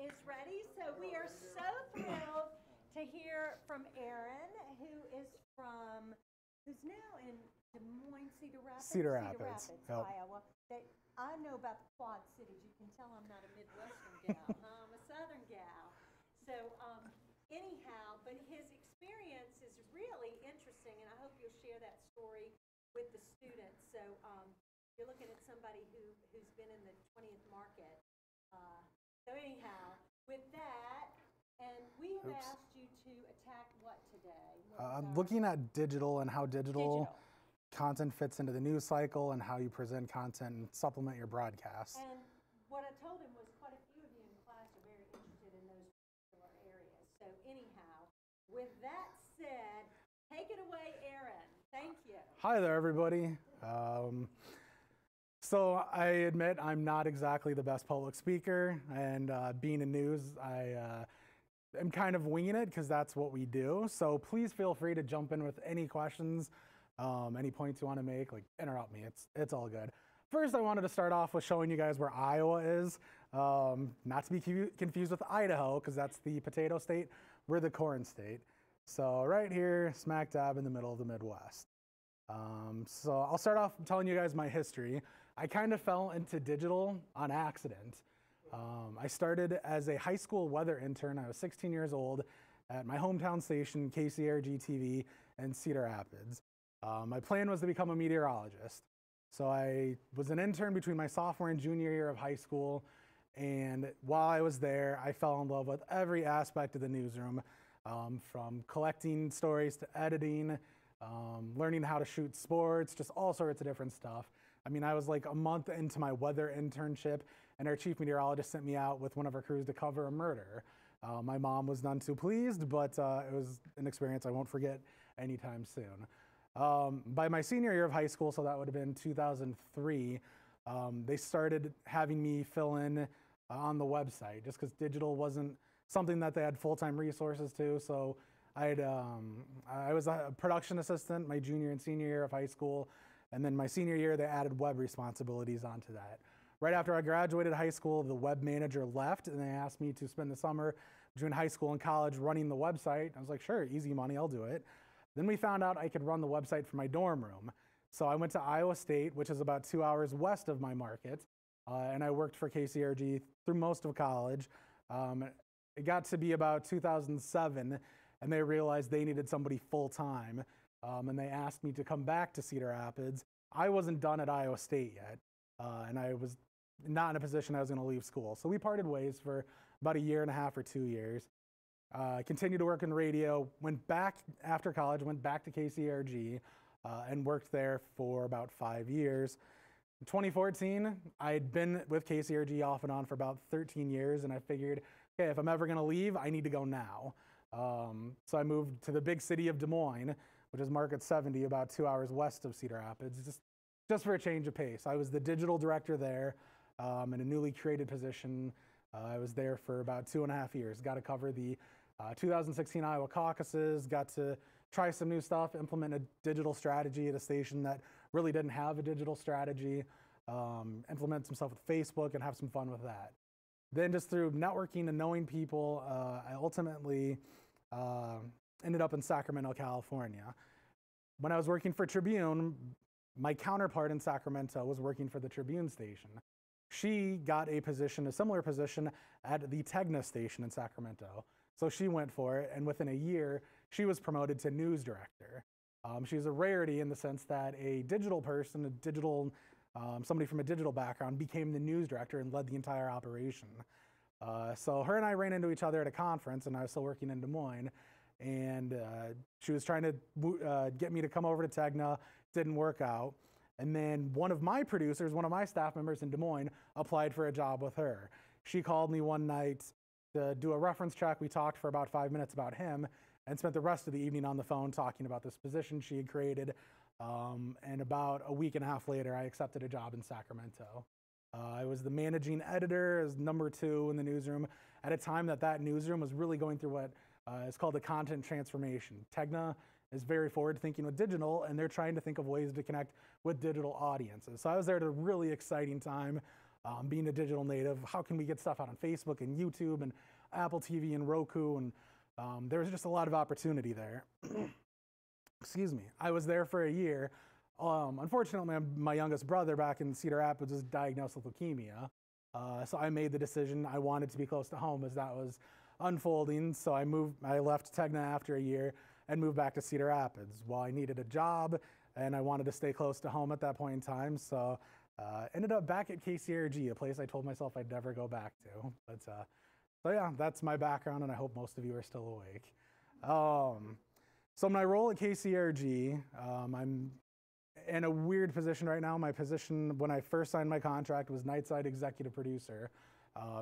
is ready. So we are so thrilled to hear from Aaron, who's now in Des Moines, Cedar Rapids, Yep. Iowa. I know about the Quad Cities. You can tell I'm not a Midwestern gal. I'm a Southern gal. So anyhow, but his experience is really interesting, and I hope you'll share that story with the students. So you're looking at somebody who's been in the 20th market. So anyhow, with that, and we have asked you to attack what today? Looking at digital and how digital content fits into the news cycle and how you present content and supplement your broadcast. And what I told him was quite a few of you in class are very interested in those particular areas. So anyhow, with that said, take it away, Aaron. Thank you. Hi there, everybody. So I admit I'm not exactly the best public speaker, and being in news, I am kind of winging it because that's what we do. So please feel free to jump in with any questions, any points you want to make, like interrupt me. It's all good. First, I wanted to start off with showing you guys where Iowa is. Not to be confused with Idaho, because that's the potato state. We're the corn state. So right here, smack dab in the middle of the Midwest. So I'll start off telling you guys my history. I kind of fell into digital on accident. I started as a high school weather intern. I was 16 years old at my hometown station, KCRG TV in Cedar Rapids. My plan was to become a meteorologist. So I was an intern between my sophomore and junior year of high school. And while I was there, I fell in love with every aspect of the newsroom, from collecting stories to editing, learning how to shoot sports, just all sorts of different stuff. I mean, I was like a month into my weather internship, and our chief meteorologist sent me out with one of our crews to cover a murder. My mom was none too pleased, but it was an experience I won't forget anytime soon. By my senior year of high school, so that would have been 2003, they started having me fill in on the website, just because digital wasn't something that they had full-time resources to. So I was a production assistant my junior and senior year of high school, and then my senior year they added web responsibilities onto that. Right after I graduated high school, the web manager left, and they asked me to spend the summer between high school and college running the website. I was like, sure, easy money, I'll do it. Then we found out I could run the website from my dorm room. So I went to Iowa State, which is about 2 hours west of my market, and I worked for KCRG through most of college. It got to be about 2007, and they realized they needed somebody full-time, and they asked me to come back to Cedar Rapids. I wasn't done at Iowa State yet, and I was not in a position I was going to leave school. So we parted ways for about 1.5 years or 2 years. Continued to work in radio, went back after college, went back to KCRG, and worked there for about 5 years. In 2014, I had been with KCRG off and on for about 13 years, and I figured, okay, if I'm ever going to leave, I need to go now. So I moved to the big city of Des Moines, which is Market 70, about 2 hours west of Cedar Rapids, just for a change of pace. I was the digital director there in a newly created position. I was there for about 2.5 years. Got to cover the 2016 Iowa caucuses, got to try some new stuff, implement a digital strategy at a station that really didn't have a digital strategy, implement some stuff with Facebook and have some fun with that. Then just through networking and knowing people, I ultimately ended up in Sacramento, California. When I was working for Tribune, my counterpart in Sacramento was working for the Tribune station. She got a position, a similar position, at the Tegna station in Sacramento. So she went for it, and within a year, she was promoted to news director. She's a rarity in the sense that a digital person, somebody from a digital background, became the news director and led the entire operation. So her and I ran into each other at a conference, and I was still working in Des Moines, and she was trying to get me to come over to Tegna. Didn't work out. And then one of my producers, one of my staff members in Des Moines, applied for a job with her. She called me one night to do a reference check. We talked for about 5 minutes about him and spent the rest of the evening on the phone talking about this position she had created. And about 1.5 weeks later, I accepted a job in Sacramento. I was the managing editor, as number 2 in the newsroom, at a time that newsroom was really going through what is called the content transformation. Tegna is very forward thinking with digital, and they're trying to think of ways to connect with digital audiences. So I was there at a really exciting time. being a digital native, how can we get stuff out on Facebook and YouTube and Apple TV and Roku? And there was just a lot of opportunity there. Excuse me. I was there for a year. Unfortunately, my youngest brother back in Cedar Rapids was diagnosed with leukemia. So I made the decision I wanted to be close to home as that was unfolding. So I left Tegna after a year and moved back to Cedar Rapids. Well, I needed a job and I wanted to stay close to home at that point in time. So ended up back at KCRG, a place I told myself I'd never go back to. But so yeah, that's my background, and I hope most of you are still awake. So my role at KCRG, I'm in a weird position right now. My position when I first signed my contract was Nightside Executive Producer.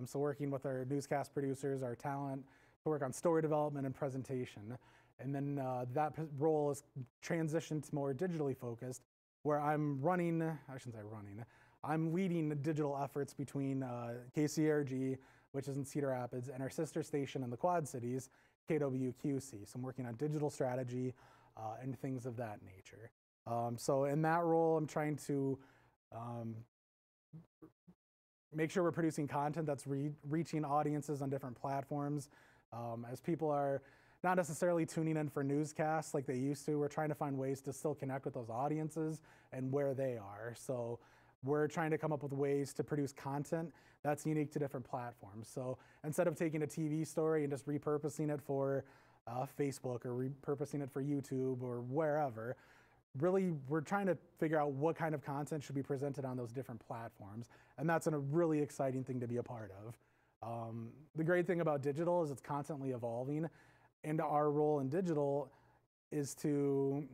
So working with our newscast producers, our talent, to work on story development and presentation. And then that role is transitioned to more digitally focused, where I'm leading the digital efforts between KCRG, which is in Cedar Rapids, and our sister station in the Quad Cities, KWQC. So I'm working on digital strategy and things of that nature. So in that role, I'm trying to make sure we're producing content that's reaching audiences on different platforms. As people are not necessarily tuning in for newscasts like they used to, we're trying to find ways to still connect with those audiences and where they are. So we're trying to come up with ways to produce content that's unique to different platforms. So instead of taking a TV story and just repurposing it for Facebook or repurposing it for YouTube or wherever, really we're trying to figure out what kind of content should be presented on those different platforms. And that's a really exciting thing to be a part of. The great thing about digital is it's constantly evolving, and our role in digital is to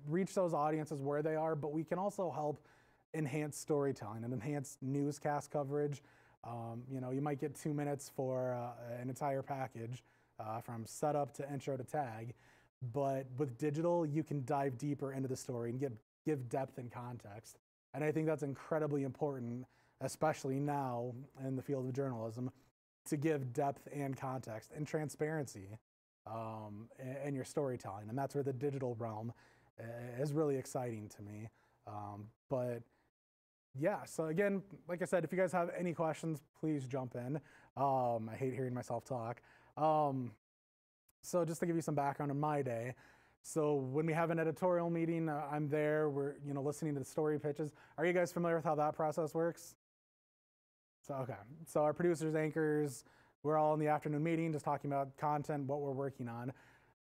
reach those audiences where they are, but we can also help enhance storytelling and enhance newscast coverage. You might get 2 minutes for an entire package from setup to intro to tag, but with digital, you can dive deeper into the story and give depth and context. And I think that's incredibly important, especially now in the field of journalism, to give depth and context and transparency in your storytelling. And that's where the digital realm is really exciting to me. But yeah, so again, like I said, if you guys have any questions, please jump in. I hate hearing myself talk. So just to give you some background on my day. So when we have an editorial meeting, I'm there, we're listening to the story pitches. Are you guys familiar with how that process works? So, okay. So our producers, anchors, we're all in the afternoon meeting, just talking about content, what we're working on.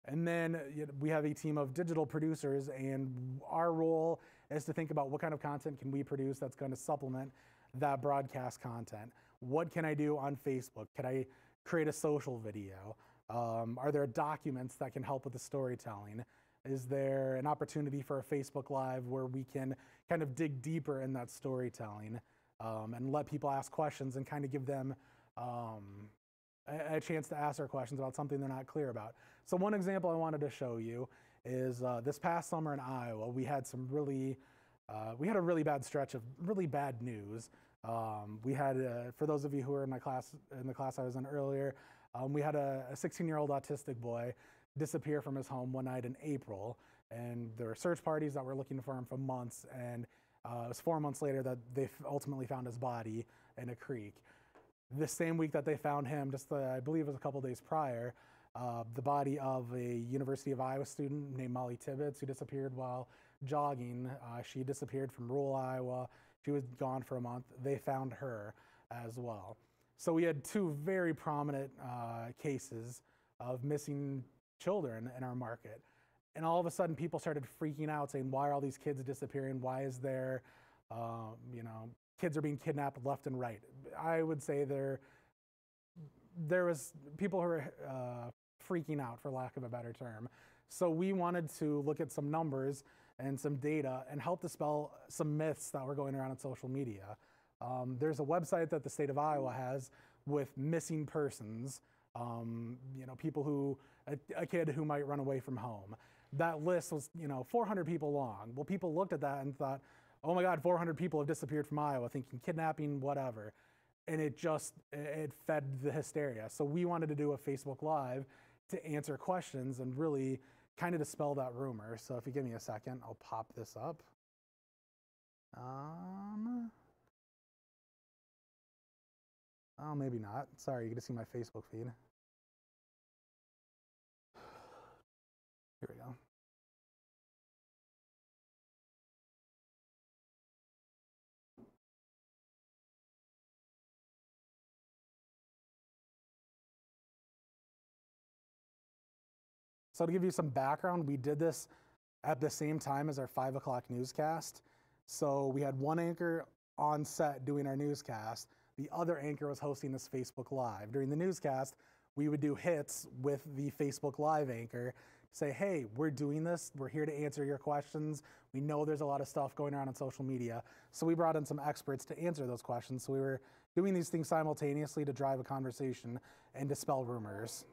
And then we have a team of digital producers, and our role is to think about what kind of content can we produce that's going to supplement that broadcast content. What can I do on Facebook? Can I create a social video? Are there documents that can help with the storytelling? Is there an opportunity for a Facebook Live where we can kind of dig deeper in that storytelling and let people ask questions and kind of give them a chance to ask their questions about something they're not clear about? So one example I wanted to show you is this past summer in Iowa, we had a really bad stretch of really bad news. We had, for those of you who were in the class I was in earlier, we had a 16-year-old autistic boy disappear from his home one night in April, and there were search parties that were looking for him for months, and it was 4 months later that they ultimately found his body in a creek. The same week that they found him, I believe it was a couple days prior, the body of a University of Iowa student named Molly Tibbetts, who disappeared while jogging. She disappeared from rural Iowa. She was gone for a month. They found her as well. So we had two very prominent cases of missing children in our market. And all of a sudden people started freaking out, saying, why are all these kids disappearing? Why is there, kids are being kidnapped left and right? I would say there was people who were freaking out, for lack of a better term. So we wanted to look at some numbers and some data and help dispel some myths that were going around on social media. There's a website that the state of Iowa has with missing persons, people who, a kid who might run away from home. That list was, 400 people long. Well, people looked at that and thought, oh my God, 400 people have disappeared from Iowa, thinking kidnapping, whatever. And it fed the hysteria. So we wanted to do a Facebook Live to answer questions and really kind of dispel that rumor. So if you give me a second, I'll pop this up. Oh, maybe not. Sorry, you get to see my Facebook feed. Here we go. So to give you some background, we did this at the same time as our 5 o'clock newscast. So we had one anchor on set doing our newscast. The other anchor was hosting this Facebook Live. During the newscast, we would do hits with the Facebook Live anchor, say, hey, we're doing this. We're here to answer your questions. We know there's a lot of stuff going around on social media. So we brought in some experts to answer those questions. So we were doing these things simultaneously to drive a conversation and dispel rumors.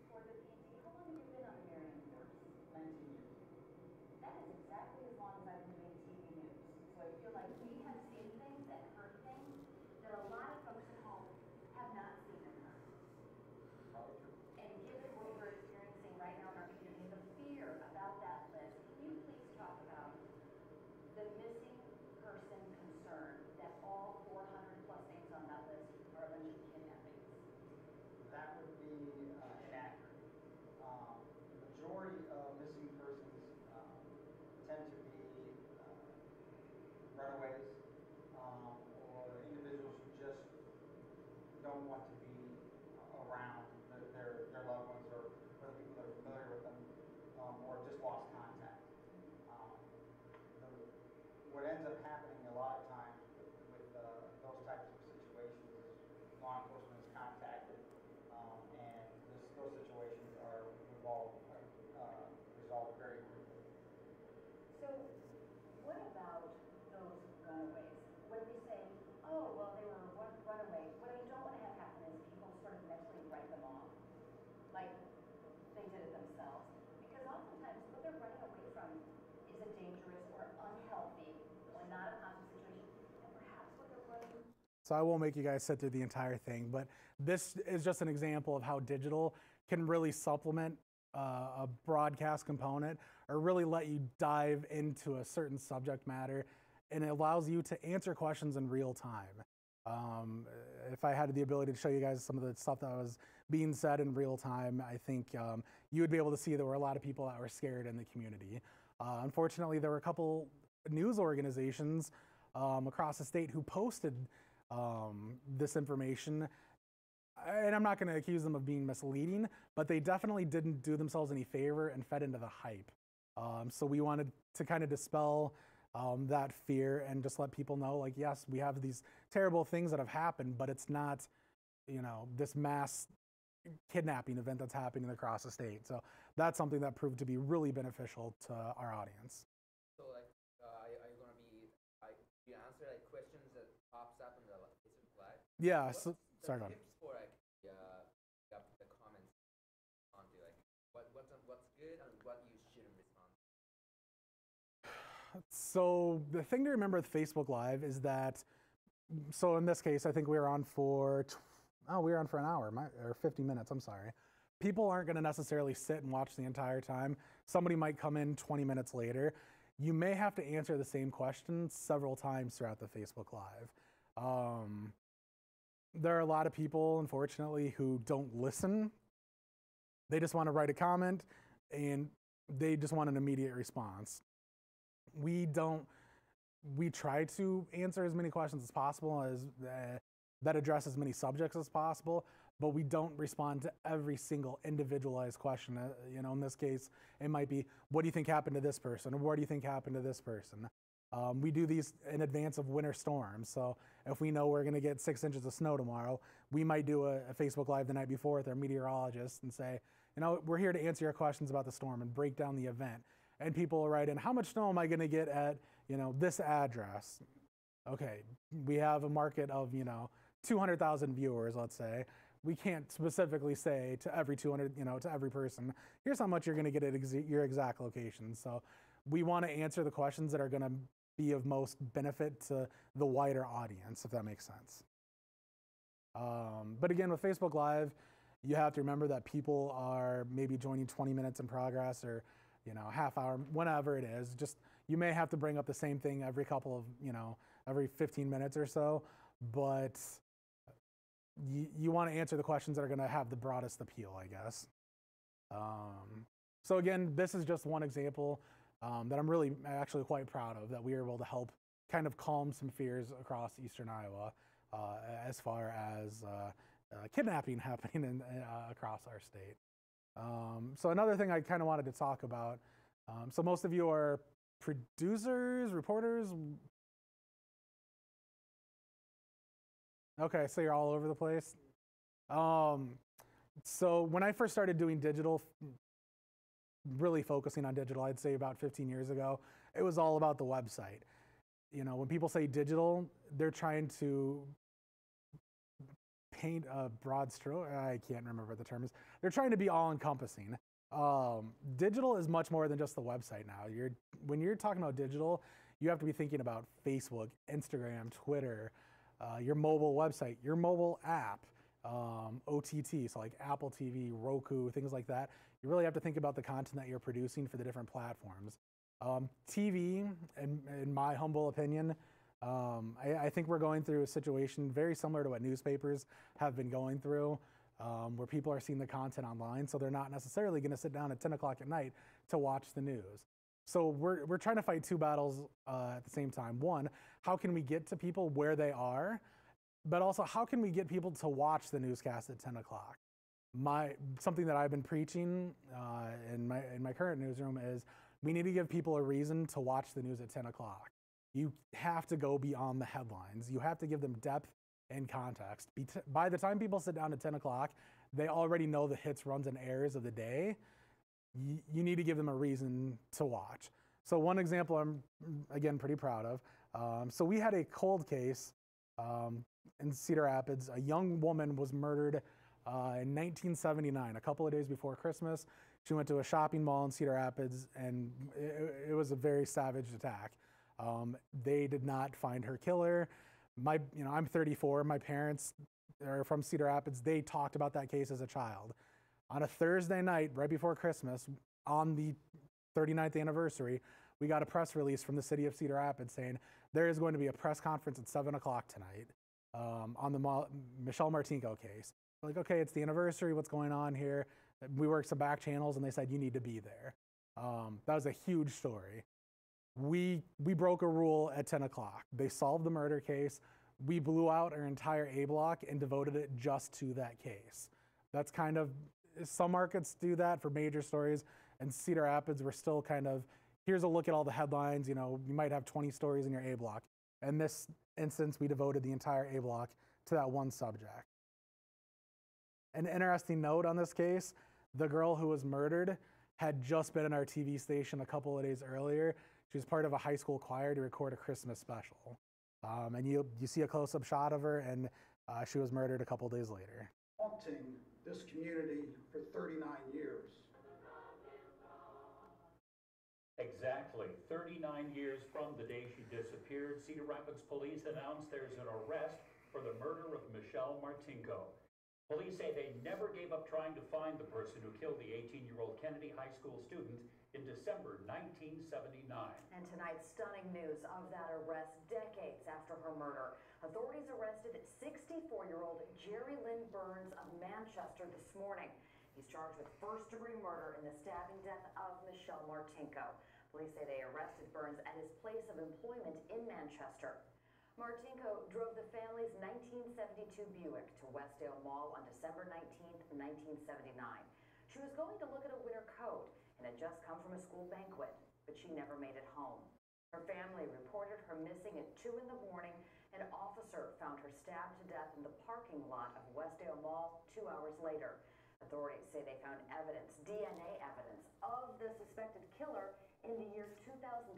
Runaways, or individuals who just don't want to be around their loved ones or the people that are familiar with them, or just lost contact. What ends up happening a lot of times with those types of situations is law enforcement is contacted, and those situations are resolved very quickly. So what about those runaways? When we say, oh, well, they were runaway, what I don't want to have happen is people sort of mentally write them off, like they did it themselves. Because oftentimes what they're running away from is a dangerous or unhealthy or not a positive situation. And perhaps what they're running. So I won't make you guys sit through the entire thing, but this is just an example of how digital can really supplement a broadcast component or really let you dive into a certain subject matter, and it allows you to answer questions in real time. If I had the ability to show you guys some of the stuff that was being said in real time, I think you would be able to see there were a lot of people that were scared in the community. Unfortunately, there were a couple news organizations across the state who posted this information, and I'm not going to accuse them of being misleading, but they definitely didn't do themselves any favor and fed into the hype. So we wanted to kind of dispel that fear and just let people know, like, yes, we have these terrible things that have happened, but it's not, you know, this mass kidnapping event that's happening across the state. So that's something that proved to be really beneficial to our audience. So, like, are you going to be, you answer like questions that pops up in the Facebook Live? Yeah. What's So sorry, go ahead. tips for like the comments onto like what's good and what you shouldn't respond to? So the thing to remember with Facebook Live is that, so in this case, I think we were on for, we were on for an hour, or 50 minutes, I'm sorry. People aren't going to necessarily sit and watch the entire time. Somebody might come in 20 minutes later. You may have to answer the same question several times throughout the Facebook Live. There are a lot of people, unfortunately, who don't listen. They just want to write a comment and they just want an immediate response. We try to answer as many questions as possible that address as many subjects as possible, but we don't respond to every single individualized question. You know, in this case, it might be, what do you think happened to this person? Or what do you think happened to this person? We do these in advance of winter storms. So if we know we're going to get 6 inches of snow tomorrow, we might do a Facebook Live the night before with our meteorologist and say, you know, we're here to answer your questions about the storm and break down the event. And people will write in, how much snow am I going to get at, you know, this address? Okay, we have a market of, you know, 200,000 viewers, let's say. We can't specifically say to every 200, you know, to every person, here's how much you're going to get at your exact location. So we want to answer the questions that are going to be of most benefit to the wider audience, if that makes sense. But again, with Facebook Live, you have to remember that people are maybe joining 20 minutes in progress or, you know, half hour, whenever it is. Just, you may have to bring up the same thing every couple of, you know, every 15 minutes or so, but you want to answer the questions that are going to have the broadest appeal, I guess. So again, this is just one example that I'm really actually quite proud of, that we were able to help kind of calm some fears across Eastern Iowa as far as kidnapping happening across our state. So another thing I kind of wanted to talk about, so most of you are producers, reporters. Okay, so you're all over the place. So when I first started doing digital, really focusing on digital, I'd say about 15 years ago, it was all about the website. You know, when people say digital, they're trying to paint a broad stroke. I can't remember what the term is. They're trying to be all-encompassing. Digital is much more than just the website now. When you're talking about digital, you have to be thinking about Facebook, Instagram, Twitter, your mobile website, your mobile app, OTT, so like Apple TV, Roku, things like that. You really have to think about the content that you're producing for the different platforms. TV, in my humble opinion, I think we're going through a situation very similar to what newspapers have been going through, where people are seeing the content online, so they're not necessarily going to sit down at 10 o'clock at night to watch the news. So we're trying to fight two battles at the same time. One, how can we get to people where they are? But also, how can we get people to watch the newscast at 10 o'clock? Something that I've been preaching in my current newsroom is we need to give people a reason to watch the news at 10 o'clock. You have to go beyond the headlines. You have to give them depth and context. By the time people sit down at 10 o'clock, they already know the hits, runs, and errors of the day. You need to give them a reason to watch. So one example I'm, again, pretty proud of. So we had a cold case in Cedar Rapids. A young woman was murdered in 1979, a couple of days before Christmas. She went to a shopping mall in Cedar Rapids, and it was a very savage attack. They did not find her killer. I'm 34. My parents are from Cedar Rapids. They talked about that case as a child. On a Thursday night, right before Christmas, on the 39th anniversary, we got a press release from the city of Cedar Rapids saying there is going to be a press conference at 7 o'clock tonight on the Michelle Martinko case. We're like, okay, it's the anniversary. What's going on here? We worked some back channels, and they said you need to be there. That was a huge story. We broke a rule at 10 o'clock. They solved the murder case. We blew out our entire A block and devoted it just to that case. That's kind of, some markets do that for major stories, and Cedar Rapids, we're still kind of, here's a look at all the headlines. You know, you might have 20 stories in your A block. In this instance, we devoted the entire A block to that one subject. An interesting note on this case, the girl who was murdered had just been in our TV station a couple of days earlier. She was part of a high school choir to record a Christmas special. And you see a close-up shot of her, and she was murdered a couple days later. Haunting this community for 39 years. Exactly. 39 years from the day she disappeared, Cedar Rapids police announced there's an arrest for the murder of Michelle Martinko. Police say they never gave up trying to find the person who killed the 18-year-old Kennedy High School student in December 1979. And tonight's stunning news of that arrest decades after her murder. Authorities arrested 64-year-old Jerry Lynn Burns of Manchester this morning. He's charged with first-degree murder in the stabbing death of Michelle Martinko. Police say they arrested Burns at his place of employment in Manchester. Martinko drove the family's 1972 Buick to Westdale Mall on December 19th, 1979. She was going to look at a winter coat and had just come from a school banquet, but she never made it home. Her family reported her missing at 2 in the morning. An officer found her stabbed to death in the parking lot of Westdale Mall 2 hours later. Authorities say they found evidence, DNA evidence, of the suspected killer in the year 2006.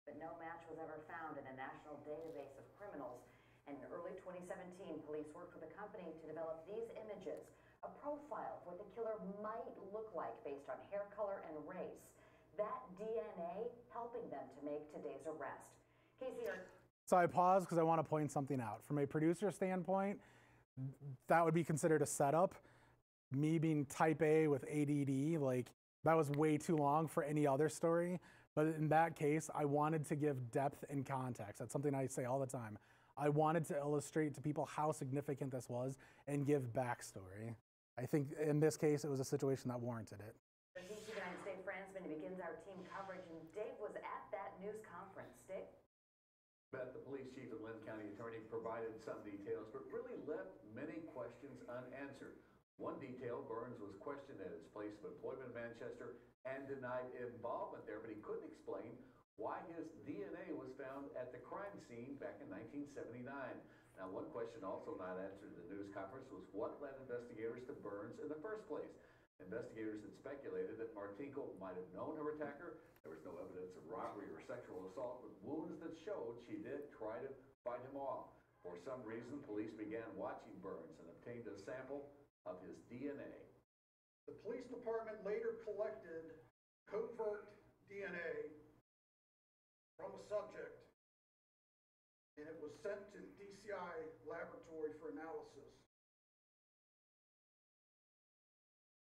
But no match was ever found in a national database of criminals. And in early 2017, police worked with a company to develop these images, a profile of what the killer might look like based on hair color and race. That DNA helping them to make today's arrest. KCRG. So I paused because I want to point something out. From a producer standpoint, that would be considered a setup. Me being type A with ADD, like that was way too long for any other story. But in that case, I wanted to give depth and context. That's something I say all the time. I wanted to illustrate to people how significant this was and give backstory. I think in this case, it was a situation that warranted it. TV9's Dave Fransman begins our team coverage, and Dave was at that news conference. Dave? Beth, the police chief and Lynn County attorney provided some details, but really left many questions unanswered. One detail, Burns was questioned at his place of employment in Manchester and denied involvement there, but he couldn't explain why his DNA was found at the crime scene back in 1979. Now, one question also not answered at the news conference was what led investigators to Burns in the first place. Investigators had speculated that Martinko might have known her attacker. There was no evidence of robbery or sexual assault, but wounds that showed she did try to fight him off. For some reason, police began watching Burns and obtained a sample of his DNA. The police department later collected covert DNA from a subject, and it was sent to the DCI laboratory for analysis.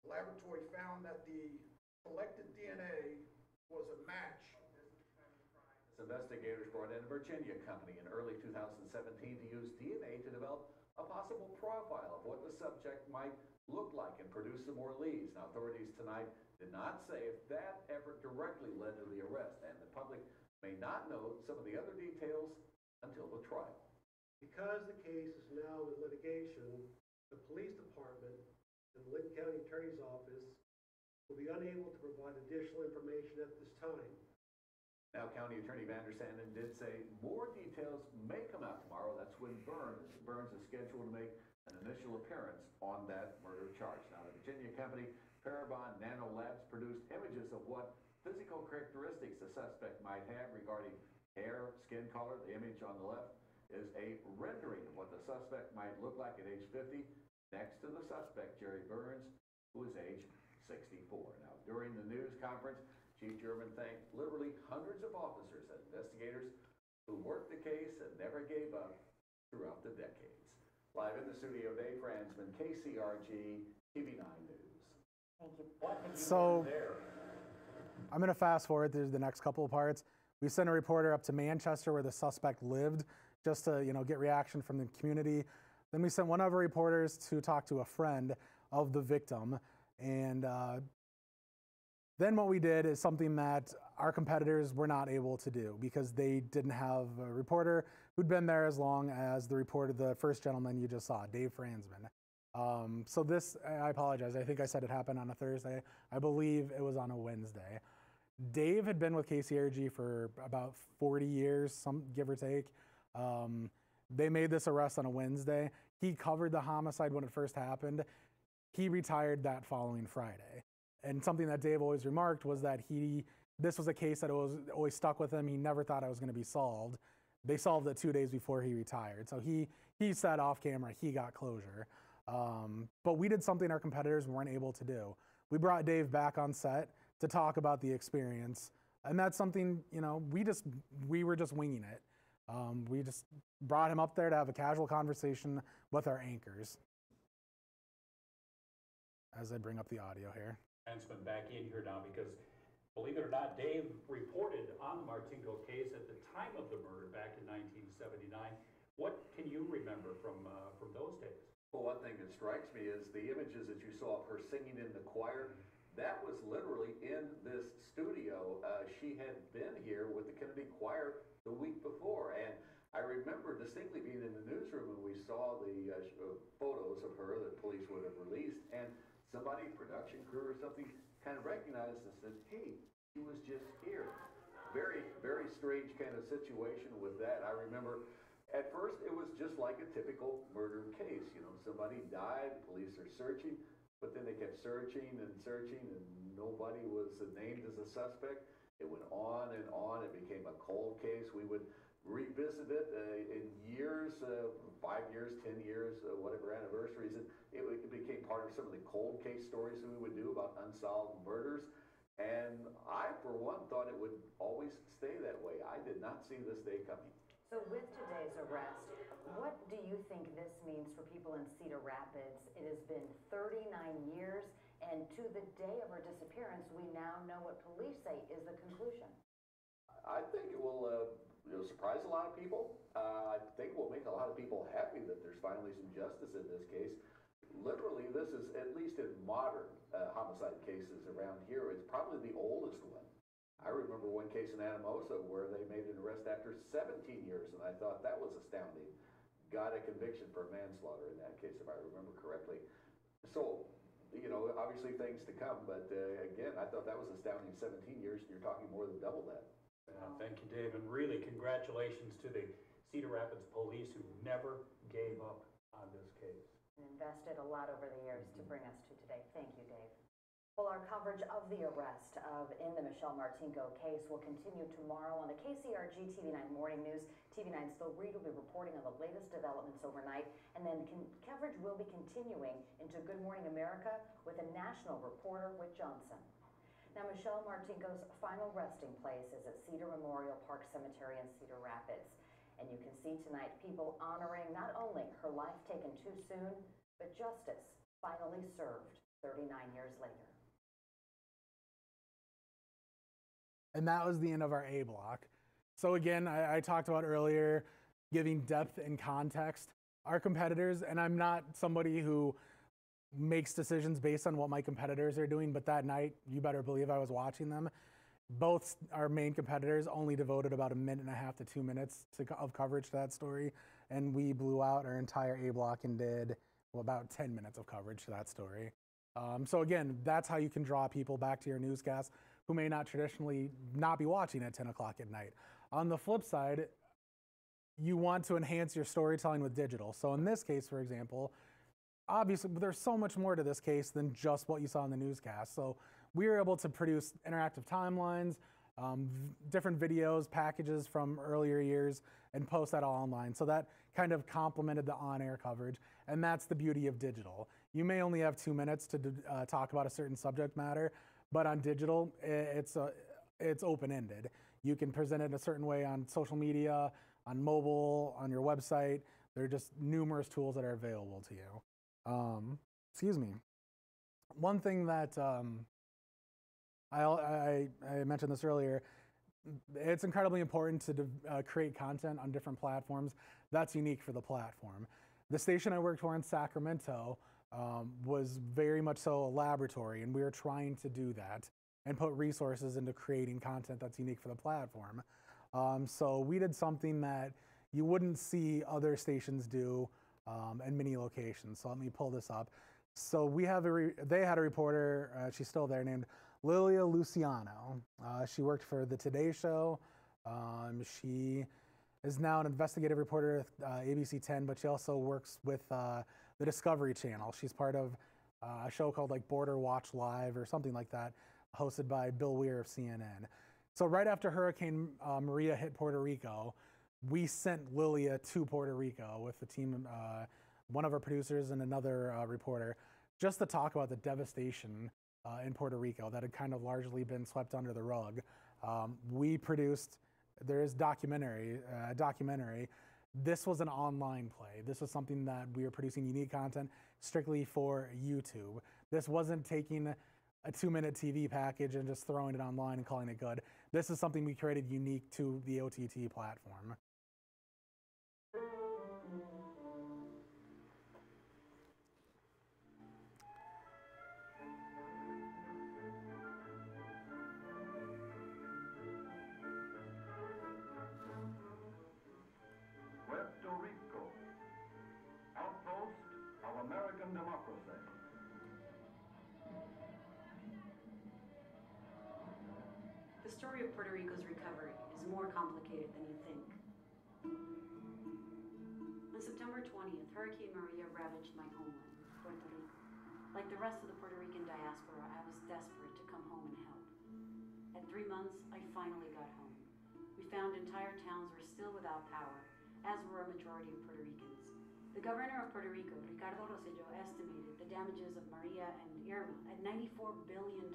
The laboratory found that the collected DNA was a match. Investigators brought in a Virginia company in early 2017 to use DNA to develop a possible profile of what the subject might look like and produce some more leads. Now, authorities tonight did not say if that effort directly led to the arrest, and the public may not know some of the other details until the trial. Because the case is now in litigation, the police department and the Lynn County Attorney's Office will be unable to provide additional information at this time. Now, County Attorney Vander Sanden did say more details may come out tomorrow. That's when Burns is scheduled to make an initial appearance on that murder charge. Now, the Virginia company Parabon Nanolabs produced images of what physical characteristics the suspect might have regarding hair, skin color. The image on the left is a rendering of what the suspect might look like at age 50 next to the suspect, Jerry Burns, who is age 64. Now, during the news conference, Chief German thanked literally hundreds of officers and investigators who worked the case and never gave up throughout the decades. Live in the studio, Dave Fransman, KCRG, TV9 News. Thank you. So I'm going to fast forward through the next couple of parts. We sent a reporter up to Manchester where the suspect lived just to, get reaction from the community. Then we sent one of our reporters to talk to a friend of the victim. And then what we did is something that our competitors were not able to do because they didn't have a reporter who'd been there as long as the reporter, the first gentleman you just saw, Dave Fransman. So this, I apologize, I think I said it happened on a Thursday. I believe it was on a Wednesday. Dave had been with KCRG for about 40 years, give or take. They made this arrest on a Wednesday. He covered the homicide when it first happened. He retired that following Friday. And something that Dave always remarked was that this was a case that always stuck with him. He never thought it was going to be solved. They solved it 2 days before he retired. So he said off camera he got closure. But we did something our competitors weren't able to do. We brought Dave back on set to talk about the experience. And that's something, we were just winging it. We just brought him up there to have a casual conversation with our anchors. As I bring up the audio here. Fransman back in here now because, believe it or not, Dave reported on the Martinko case at the time of the murder back in 1979. What can you remember from those days? Well, one thing that strikes me is the images that you saw of her singing in the choir. That was literally in this studio. She had been here with the Kennedy Choir the week before, and I remember distinctly being in the newsroom when we saw the photos of her that police would have released, and somebody, production crew or something, kind of recognized and said, hey, she was just here. Very, very strange kind of situation with that. I remember at first it was just like a typical murder case. Somebody died, police are searching, but then they kept searching and nobody was named as a suspect. It went on and on. It became a cold case. We would revisit it in years, 5 years, 10 years, whatever anniversaries. It became part of some of the cold case stories that we would do about unsolved murders. And I, for one, thought it would always stay that way. I did not see this day coming. So with today's arrest, what do you think this means for people in Cedar Rapids? It has been 39 years, and to the day of her disappearance, we now know what police say is the conclusion. I think it will surprise a lot of people. I think it will make a lot of people happy that there's finally some justice in this case. Literally, this is, at least in modern homicide cases around here, it's probably the oldest one. I remember one case in Anamosa where they made an arrest after 17 years, and I thought that was astounding. Got a conviction for manslaughter in that case, if I remember correctly. So, you know, obviously things to come, but again, I thought that was astounding. 17 years, and you're talking more than double that. Thank you, Dave, and really congratulations to the Cedar Rapids police who never gave up on this case. Invested a lot over the years to bring us to today. Thank you, Dave. Well, our coverage of the arrest in the Michelle Martinko case will continue tomorrow on the KCRG TV9 Morning News. TV9's Phil Reed will be reporting on the latest developments overnight, and then coverage will be continuing into Good Morning America with a national reporter, Whit Johnson. Now, Michelle Martinko's final resting place is at Cedar Memorial Park Cemetery in Cedar Rapids. And you can see tonight people honoring not only her life taken too soon, but justice finally served 39 years later. And that was the end of our A block. So again, I talked about earlier, giving depth and context. Our competitors, and I'm not somebody who makes decisions based on what my competitors are doing, but that night, you better believe I was watching them. Both our main competitors only devoted about 1.5 to 2 minutes of coverage to that story, and we blew out our entire A block and did about 10 minutes of coverage to that story. So again, that's how you can draw people back to your newscast who may not traditionally not be watching at 10 o'clock at night. On the flip side, you want to enhance your storytelling with digital. So in this case, for example, obviously there's so much more to this case than just what you saw in the newscast. So we were able to produce interactive timelines, different videos, packages from earlier years, and post that all online. So that kind of complemented the on-air coverage, and that's the beauty of digital. You may only have 2 minutes to talk about a certain subject matter, but on digital, it's open-ended. You can present it in a certain way on social media, on mobile, on your website. There are just numerous tools that are available to you. Excuse me. One thing that I mentioned this earlier, it's incredibly important to create content on different platforms. That's unique for the platform. The station I worked for in Sacramento was very much so a laboratory, and we were trying to do that and put resources into creating content that's unique for the platform. So we did something that you wouldn't see other stations do in many locations. So let me pull this up. So we have they had a reporter, she's still there, named Lilia Luciano. She worked for the Today Show. She is now an investigative reporter at ABC 10, but she also works with the Discovery Channel. She's part of a show called like Border Watch Live or something like that, hosted by Bill Weir of CNN. So right after Hurricane Maria hit Puerto Rico, we sent Lilia to Puerto Rico with the team, one of our producers and another reporter, just to talk about the devastation in Puerto Rico that had kind of largely been swept under the rug. We produced, there is documentary. This was an online play. This was something that we were producing unique content strictly for YouTube. This wasn't taking a 2-minute TV package and just throwing it online and calling it good. This is something we created unique to the OTT platform. Puerto Rico, outpost of American democracy. The story of Puerto Rico's recovery is more complicated than you think. On September 20th, Hurricane Maria ravaged my homeland, Puerto Rico. Like the rest of the Puerto Rican diaspora, I was desperate to come home and help. At 3 months, I finally got home. We found entire towns were still without power, as were a majority of Puerto Ricans. The governor of Puerto Rico, Ricardo Rosselló, estimated the damages of Maria and Irma at $94 billion.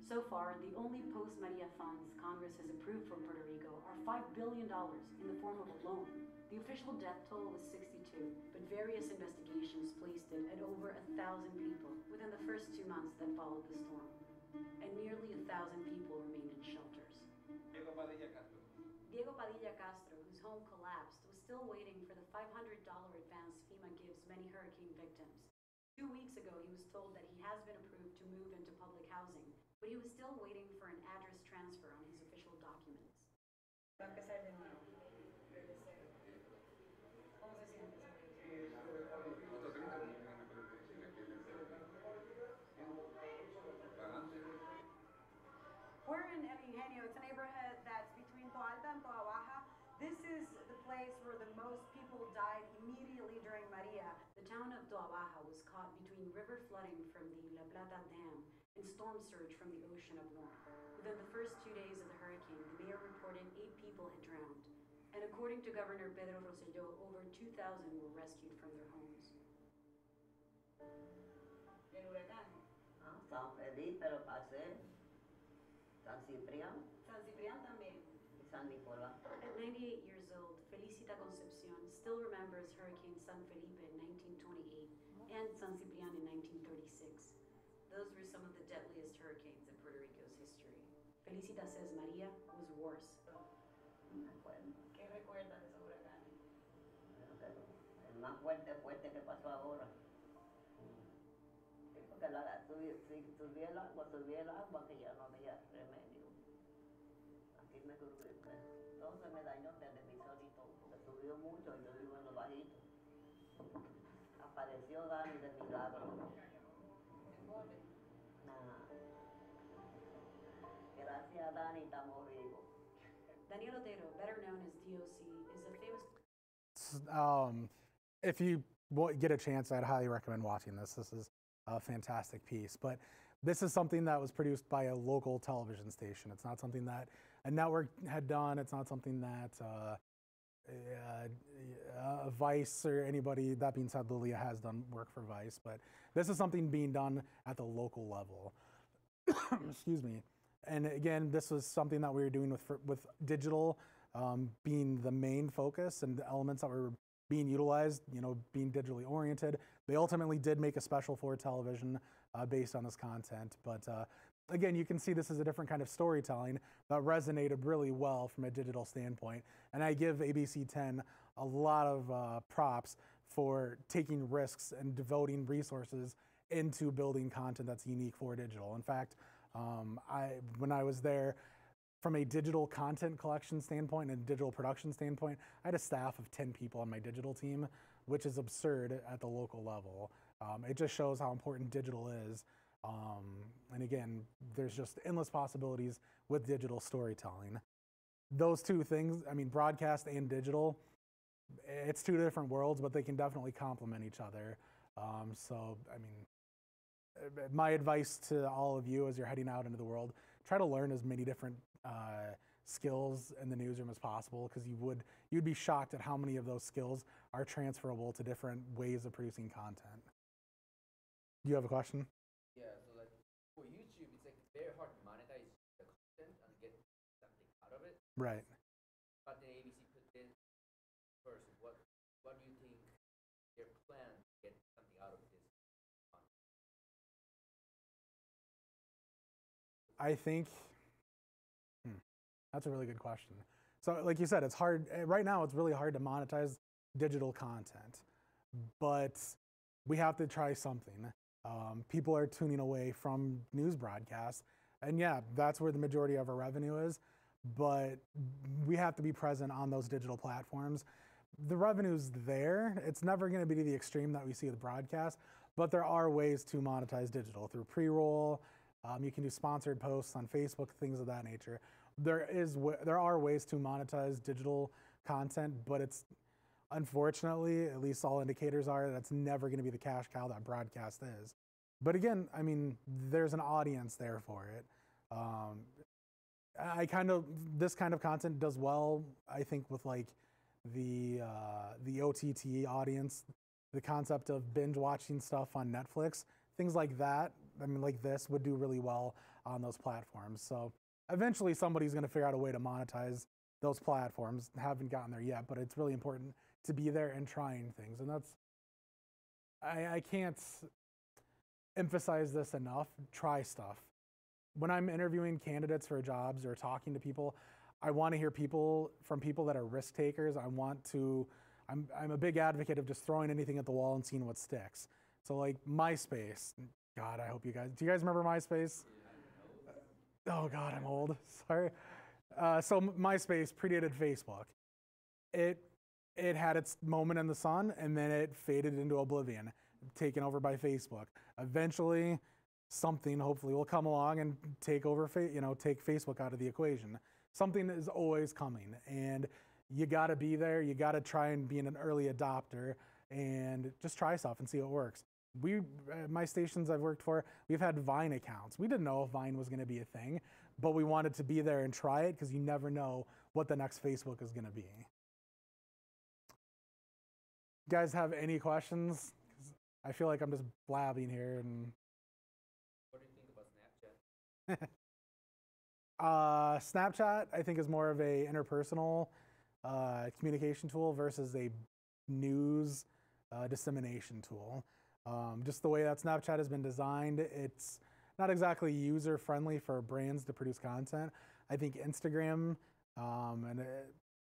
So far, the only post-Maria funds Congress has approved for Puerto Rico are $5 billion in the form of a loan. The official death toll was 62, but various investigations placed it at over 1,000 people within the first 2 months that followed the storm. And nearly 1,000 people remain in shelters. Diego Padilla Castro. Diego Padilla Castro, whose home collapsed, was still waiting for the $500 advance FEMA gives many hurricane victims. 2 weeks ago, he was told that he has been approved to move into public housing, but he was still waiting for an address transfer on his official documents. Va a empezar de nuevo. Desde cero. ¿Cómo se siente? We're in El Ingenio. It's a neighborhood that's between Toa Alta and Toa Baja. This is the place where the most people died immediately during Maria. The town of Toa Baja was caught between river flooding from the La Plata Dam and storm surge from the ocean up north. Within the first 2 days of the hurricane, the mayor reported 8 people had drowned. And according to Governor Pedro Rosselló, over 2,000 were rescued from their homes. El huracán. San Felipe lo pasé, San Ciprián San Ciprián también. y San Nicolás. At 98 years old, Felicita Concepcion still remembers Hurricane San Felipe in 1928 and San Ciprián in 1936. Those were some of the deadliest hurricanes in Puerto Rico's history. Felicita says Maria was worse. No me acuerdo. ¿Qué recuerdas de esos huracanes? Pero el más fuerte que pasó ahora. Sí, porque si subía el agua que ya no había remedio. Aquí me 12 me dañó el televisor y todo, porque subió mucho y yo vivo en lo bajito. Apareció Dani de milagro. Gracias a Dani estamos vivos. Daniel Otero, better known as DOC, is a famous... If you get a chance, I'd highly recommend watching this. This is a fantastic piece. But this is something that was produced by a local television station. It's not something that a network had done. It's not something that Vice or anybody, that being said, Lilia has done work for Vice. But this is something being done at the local level. Excuse me. And again, this was something that we were doing with digital being the main focus and the elements that were being utilized, you know, being digitally oriented. They ultimately did make a special for television based on this content. But again, you can see this is a different kind of storytelling that resonated really well from a digital standpoint. And I give ABC 10 a lot of props for taking risks and devoting resources into building content that's unique for digital. In fact, when I was there, from a digital content collection standpoint and digital production standpoint, I had a staff of 10 people on my digital team, which is absurd at the local level. It just shows how important digital is. And again, there's just endless possibilities with digital storytelling. Those two things, I mean, broadcast and digital, it's two different worlds, but they can definitely complement each other. So, I mean, my advice to all of you as you're heading out into the world, try to learn as many different skills in the newsroom as possible, because you'd be shocked at how many of those skills are transferable to different ways of producing content. Do you have a question? Yeah, so like for YouTube, it's like very hard to monetize the content and get something out of it. Right. But the ABC put in first. What do you think their plan to get something out of this content? I think that's a really good question. So like you said, it's hard. Right now, it's really hard to monetize digital content, but we have to try something. People are tuning away from news broadcasts, and yeah, that's where the majority of our revenue is, but we have to be present on those digital platforms. The revenue's there. It's never going to be to the extreme that we see with broadcast, but there are ways to monetize digital through pre-roll. You can do sponsored posts on Facebook, things of that nature. There are ways to monetize digital content, but it's unfortunately, at least all indicators are, that's never going to be the cash cow that broadcast is. But again, I mean, there's an audience there for it. This kind of content does well, I think, with like the OTT audience, the concept of binge watching stuff on Netflix, things like that. I mean, like this would do really well on those platforms. So eventually somebody's going to figure out a way to monetize those platforms. Haven't gotten there yet, but it's really important to be there and trying things. And that's, I can't emphasize this enough. Try stuff. when I'm interviewing candidates for jobs or talking to people, I want to hear from people that are risk takers. I'm a big advocate of just throwing anything at the wall and seeing what sticks. So like MySpace, God, I hope do you guys remember MySpace? Oh God, I'm old, sorry. So MySpace predated Facebook. It had its moment in the sun and then it faded into oblivion, taken over by Facebook. Eventually, something hopefully will come along and take Facebook out of the equation. Something is always coming, and you got to be there. You got to try and be an early adopter and just try stuff and see what works. My stations I've worked for, we've had Vine accounts. We didn't know if Vine was going to be a thing, but we wanted to be there and try it because you never know what the next Facebook is going to be. You guys have any questions? 'Cause I feel like I'm just blabbing here. And What do you think about Snapchat? Snapchat, I think, is more of a interpersonal communication tool versus a news dissemination tool. Just the way that Snapchat has been designed, it's not exactly user-friendly for brands to produce content. I think Instagram,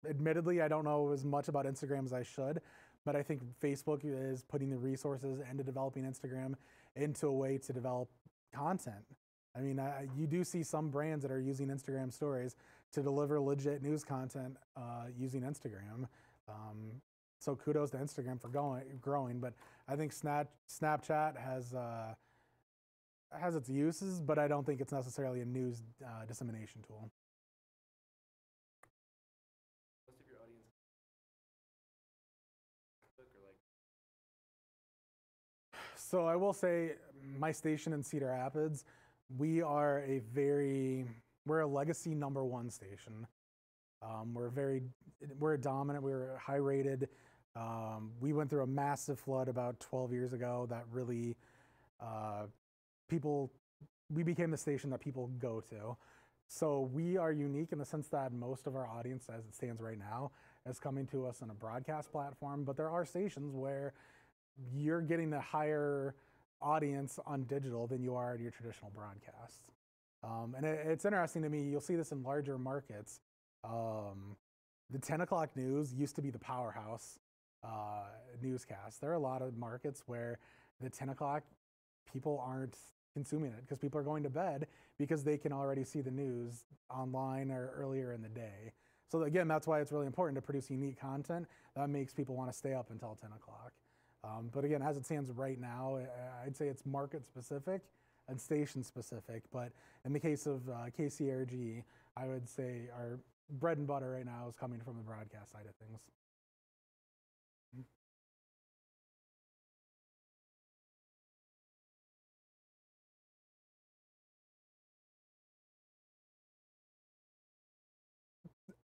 admittedly, I don't know as much about Instagram as I should, but I think Facebook is putting the resources into developing Instagram into a way to develop content. I mean, you do see some brands that are using Instagram stories to deliver legit news content using Instagram. So kudos to Instagram for growing, but I think Snapchat has its uses, but I don't think it's necessarily a news dissemination tool. Most of your audience or like. So I will say my station in Cedar Rapids, we're a legacy #1 station. We're dominant, we're high rated. We went through a massive flood about 12 years ago that really, we became the station that people go to. So we are unique in the sense that most of our audience, as it stands right now, is coming to us on a broadcast platform, but there are stations where you're getting a higher audience on digital than you are in your traditional broadcasts. And it's interesting to me, you'll see this in larger markets. The 10 o'clock news used to be the powerhouse newscast. There are a lot of markets where the 10 o'clock people aren't consuming it because people are going to bed because they can already see the news online or earlier in the day. So again, that's why it's really important to produce unique content that makes people want to stay up until 10 o'clock. But again, as it stands right now, I'd say it's market specific and station specific. But in the case of KCRG, I would say our bread and butter right now is coming from the broadcast side of things.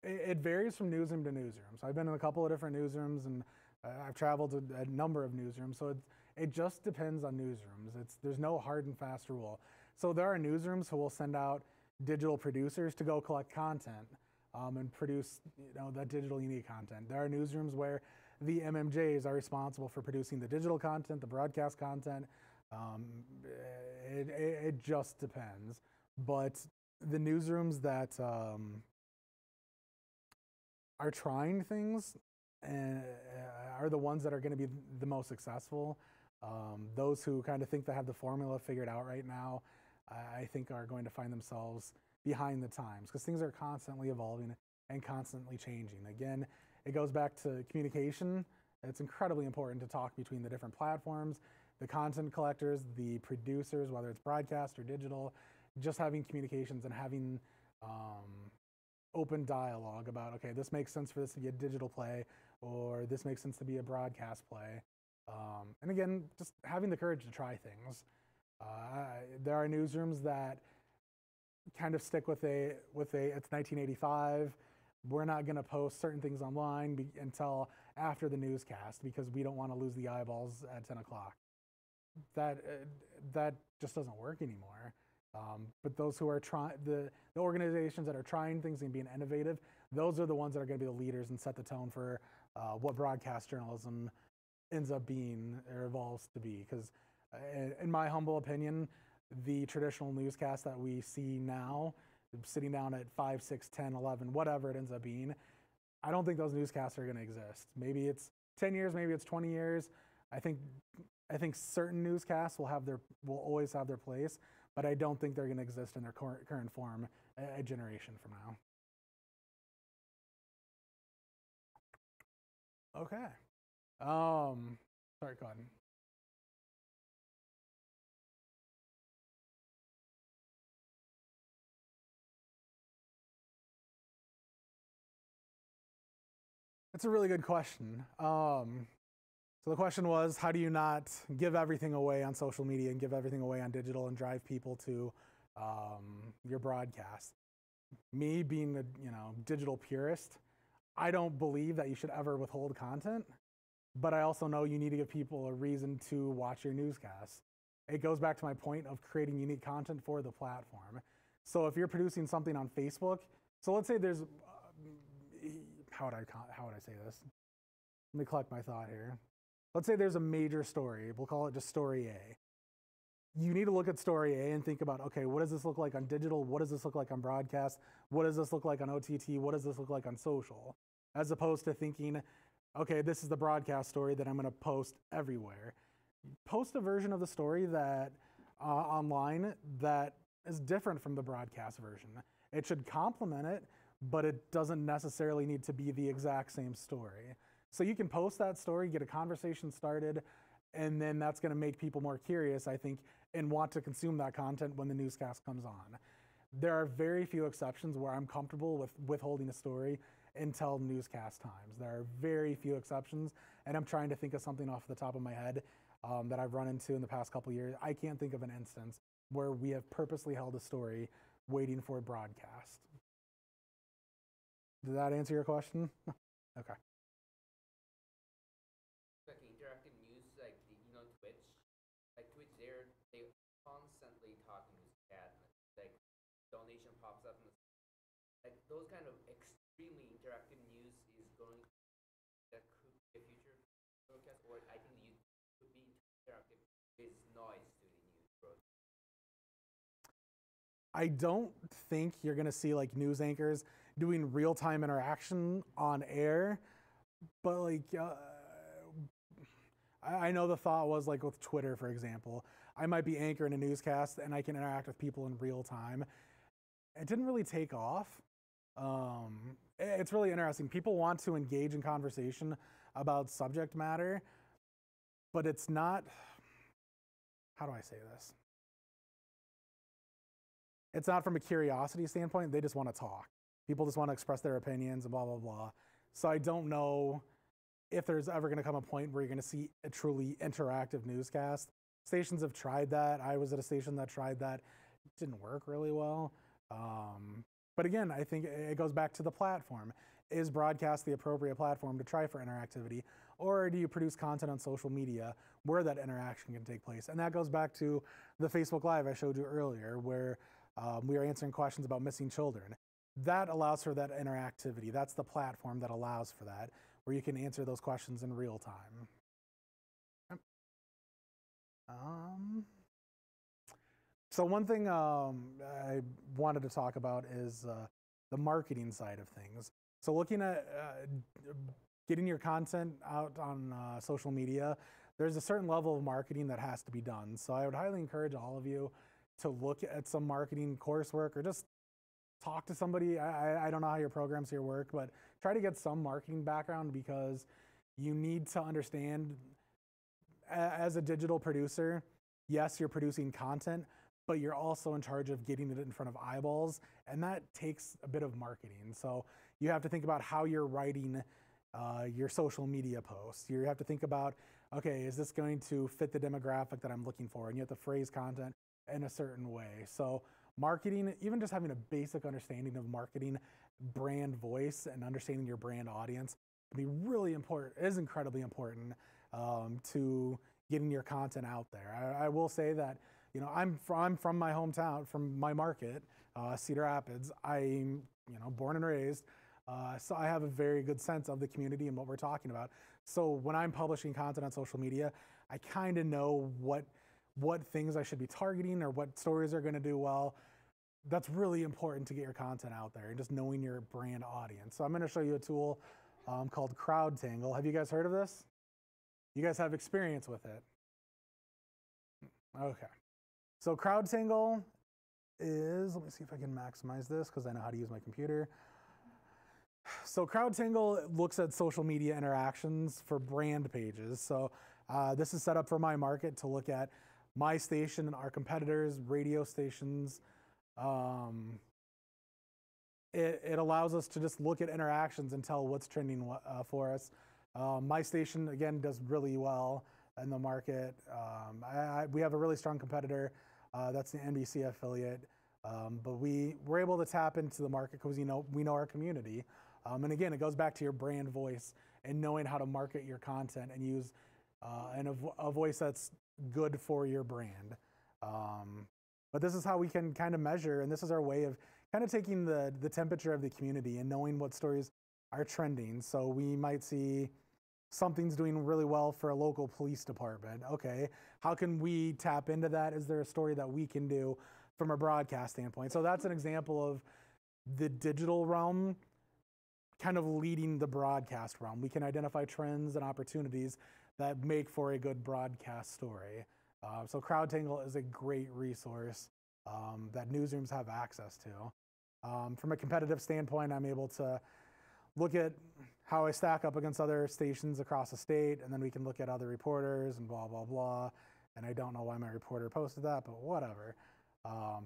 It varies from newsroom to newsroom. So I've been in a couple of different newsrooms, and I've traveled to a number of newsrooms. So it just depends on newsrooms. There's no hard and fast rule. So there are newsrooms who will send out digital producers to go collect content and produce that digital unique content. There are newsrooms where the MMJs are responsible for producing the digital content, the broadcast content. It just depends. But the newsrooms that are trying things are the ones that are going to be the most successful. Those who kind of think they have the formula figured out right now, I think are going to find themselves behind the times because things are constantly evolving and constantly changing. Again, it goes back to communication. It's incredibly important to talk between the different platforms, the content collectors, the producers, whether it's broadcast or digital, just having communications and having open dialogue about, okay, this makes sense for this to be a digital play, or this makes sense to be a broadcast play. And again, just having the courage to try things. There are newsrooms that kind of stick with it's 1985. We're not going to post certain things online until after the newscast because we don't want to lose the eyeballs at 10 o'clock. That just doesn't work anymore. But those who are the organizations that are trying things and being innovative, those are the ones that are going to be the leaders and set the tone for what broadcast journalism ends up being or evolves to be. Because in my humble opinion, the traditional newscast that we see now, sitting down at 5, 6, 10, 11, whatever it ends up being. I don't think those newscasts are going to exist. Maybe it's 10 years, maybe it's 20 years. I think certain newscasts will always have their place, but I don't think they're going to exist in their current form a generation from now. Okay. Sorry, go ahead. That's a really good question. So the question was, how do you not give everything away on social media and give everything away on digital and drive people to your broadcast? Me being a digital purist, I don't believe that you should ever withhold content, but I also know you need to give people a reason to watch your newscasts. It goes back to my point of creating unique content for the platform. So if you're producing something on Facebook, so let's say there's, how would I say this? Let me collect my thought here. Let's say there's a major story. We'll call it just story A. You need to look at story A and think about, okay, what does this look like on digital? What does this look like on broadcast? What does this look like on OTT? What does this look like on social? As opposed to thinking, okay, this is the broadcast story that I'm going to post everywhere. Post a version of the story that online that is different from the broadcast version. It should complement it, but it doesn't necessarily need to be the exact same story. So you can post that story, get a conversation started, and then that's going to make people more curious, I think, and want to consume that content when the newscast comes on. There are very few exceptions where I'm comfortable with withholding a story until newscast times. There are very few exceptions, and I'm trying to think of something off the top of my head that I've run into in the past couple years. I can't think of an instance where we have purposely held a story waiting for a broadcast. Did that answer your question? Okay. Like interactive news, like Twitch, they constantly talking with chat, like donation pops up, and like those kind of extremely interactive news is going. That could be a future broadcast, or I think you could be interactive with noise to the news broadcast. I don't think you're going to see like news anchors doing real-time interaction on air, but like I know the thought was like with Twitter, for example, I might be anchoring a newscast and I can interact with people in real time. It didn't really take off. It's really interesting. People want to engage in conversation about subject matter, but it's not, how do I say this? It's not from a curiosity standpoint. They just want to talk. People just want to express their opinions and blah, blah, blah. So I don't know if there's ever going to come a point where you're going to see a truly interactive newscast. Stations have tried that. I was at a station that tried that. It didn't work really well. But again, I think it goes back to the platform. Is broadcast the appropriate platform to try for interactivity? Or do you produce content on social media where that interaction can take place? And that goes back to the Facebook Live I showed you earlier, where we were answering questions about missing children. That allows for that interactivity. That's the platform that allows for that, where you can answer those questions in real time. Yep. So one thing I wanted to talk about is the marketing side of things. So looking at getting your content out on social media, there's a certain level of marketing that has to be done. So I would highly encourage all of you to look at some marketing coursework or just talk to somebody. I don't know how your programs here work, but try to get some marketing background, because you need to understand, as a digital producer, yes, you're producing content, but you're also in charge of getting it in front of eyeballs, and that takes a bit of marketing. So you have to think about how you're writing your social media posts. You have to think about, okay, is this going to fit the demographic that I'm looking for? And you have to phrase content in a certain way. So marketing, even just having a basic understanding of marketing, brand voice, and understanding your brand audience can be really important, is incredibly important to getting your content out there. I will say that, I'm from my hometown, from my market, Cedar Rapids. I'm, born and raised, so I have a very good sense of the community and what we're talking about. So when I'm publishing content on social media, I kind of know what what things I should be targeting or what stories are going to do well. That's really important to get your content out there and just knowing your brand audience. So I'm going to show you a tool called CrowdTangle. Have you guys heard of this? You guys have experience with it? Okay. So CrowdTangle is, let me see if I can maximize this because I know how to use my computer. So CrowdTangle looks at social media interactions for brand pages. So this is set up for my market to look at my station and our competitors, radio stations. It allows us to just look at interactions and tell what's trending for us. My station, again, does really well in the market. We have a really strong competitor. That's the NBC affiliate. But we're able to tap into the market because we know our community. And again, it goes back to your brand voice and knowing how to market your content and use a voice that's good for your brand. But this is how we can kind of measure, and this is our way of kind of taking the temperature of the community and knowing what stories are trending. So we might see something's doing really well for a local police department. Okay, how can we tap into that? Is there a story that we can do from a broadcast standpoint? So that's an example of the digital realm kind of leading the broadcast realm. We can identify trends and opportunities that make for a good broadcast story. So CrowdTangle is a great resource that newsrooms have access to. From a competitive standpoint, I'm able to look at how I stack up against other stations across the state, and then we can look at other reporters and blah, blah, blah. And I don't know why my reporter posted that, but whatever.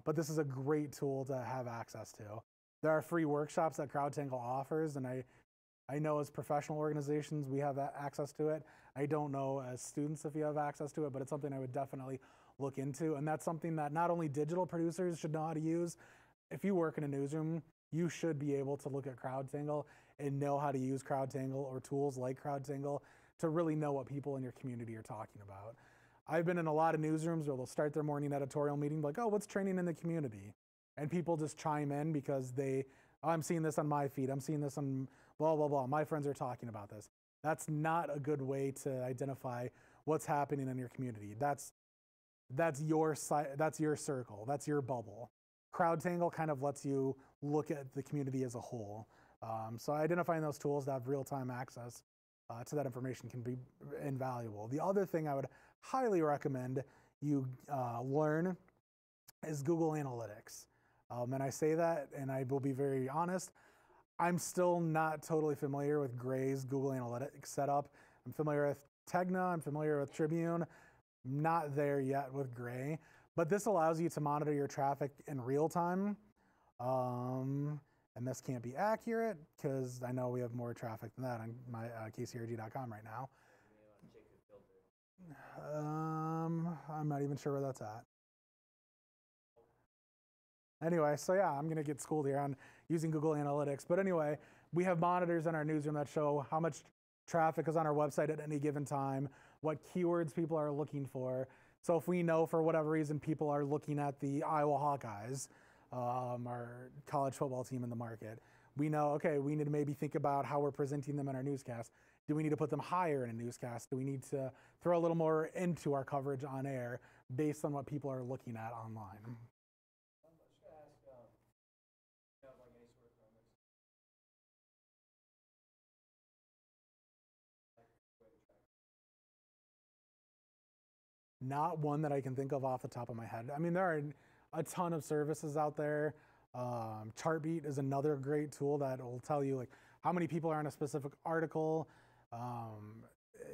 But this is a great tool to have access to. There are free workshops that CrowdTangle offers, and I know as professional organizations we have access to it. I don't know as students if you have access to it, but it's something I would definitely look into. And that's something that not only digital producers should know how to use. If you work in a newsroom, you should be able to look at CrowdTangle and know how to use CrowdTangle or tools like CrowdTangle to really know what people in your community are talking about. I've been in a lot of newsrooms where they'll start their morning editorial meeting like, oh, what's trending in the community? And people just chime in because I'm seeing this on my feed, I'm seeing this on blah, blah, blah. My friends are talking about this. That's not a good way to identify what's happening in your community. That's your circle, that's your bubble. CrowdTangle kind of lets you look at the community as a whole. So identifying those tools to have real-time access to that information can be invaluable. The other thing I would highly recommend you learn is Google Analytics. And I say that, and I will be very honest, I'm still not totally familiar with Gray's Google Analytics setup. I'm familiar with Tegna, I'm familiar with Tribune, not there yet with Gray. But this allows you to monitor your traffic in real time. And this can't be accurate because I know we have more traffic than that on my KCRG.com right now. I'm not even sure where that's at. Anyway, so yeah, I'm gonna get schooled here on using Google Analytics. But anyway, we have monitors in our newsroom that show how much traffic is on our website at any given time, what keywords people are looking for. So if we know for whatever reason people are looking at the Iowa Hawkeyes, our college football team in the market, we know, okay, we need to maybe think about how we're presenting them in our newscast. Do we need to put them higher in a newscast? Do we need to throw a little more into our coverage on air based on what people are looking at online? Not one that I can think of off the top of my head. I mean, there are a ton of services out there. Chartbeat is another great tool that will tell you like how many people are on a specific article.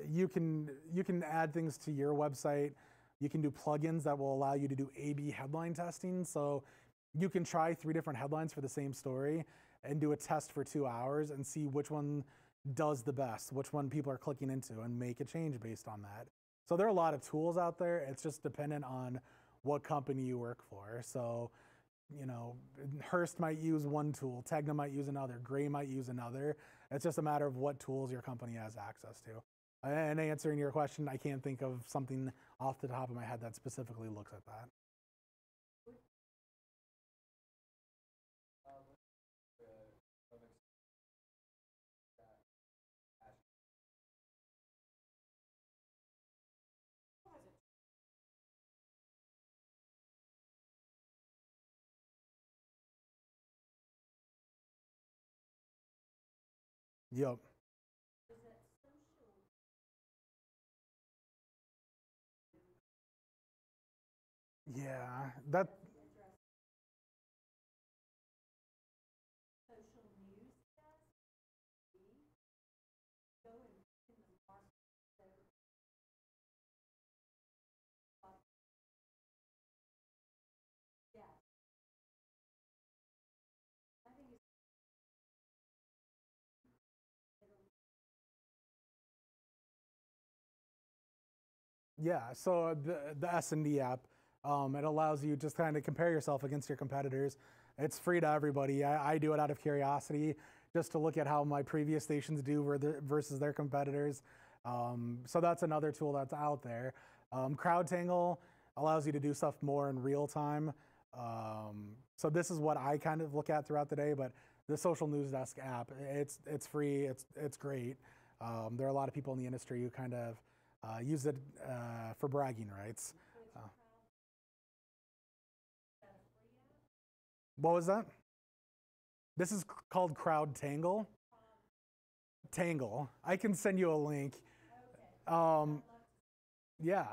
You can add things to your website. You can do plugins that will allow you to do A/B headline testing. So you can try 3 different headlines for the same story and do a test for 2 hours and see which one does the best, which one people are clicking into, and make a change based on that. So there are a lot of tools out there. It's just dependent on what company you work for. So, you know, Hearst might use one tool, Tegna might use another, Gray might use another. It's just a matter of what tools your company has access to. And answering your question, I can't think of something off the top of my head that specifically looks at that. Yep. Is that social? Yeah, that. Social newscast? Go in the market. So, yeah. I think it's Yeah, so the S&D app, it allows you just kind of compare yourself against your competitors. It's free to everybody. I do it out of curiosity, just to look at how my previous stations do versus their competitors. So that's another tool that's out there. CrowdTangle allows you to do stuff more in real time. So this is what I kind of look at throughout the day, but the Social News Desk app, it's free, it's great. There are a lot of people in the industry who kind of use it for bragging rights. What was that? This is called CrowdTangle. Tangle. I can send you a link. Yeah.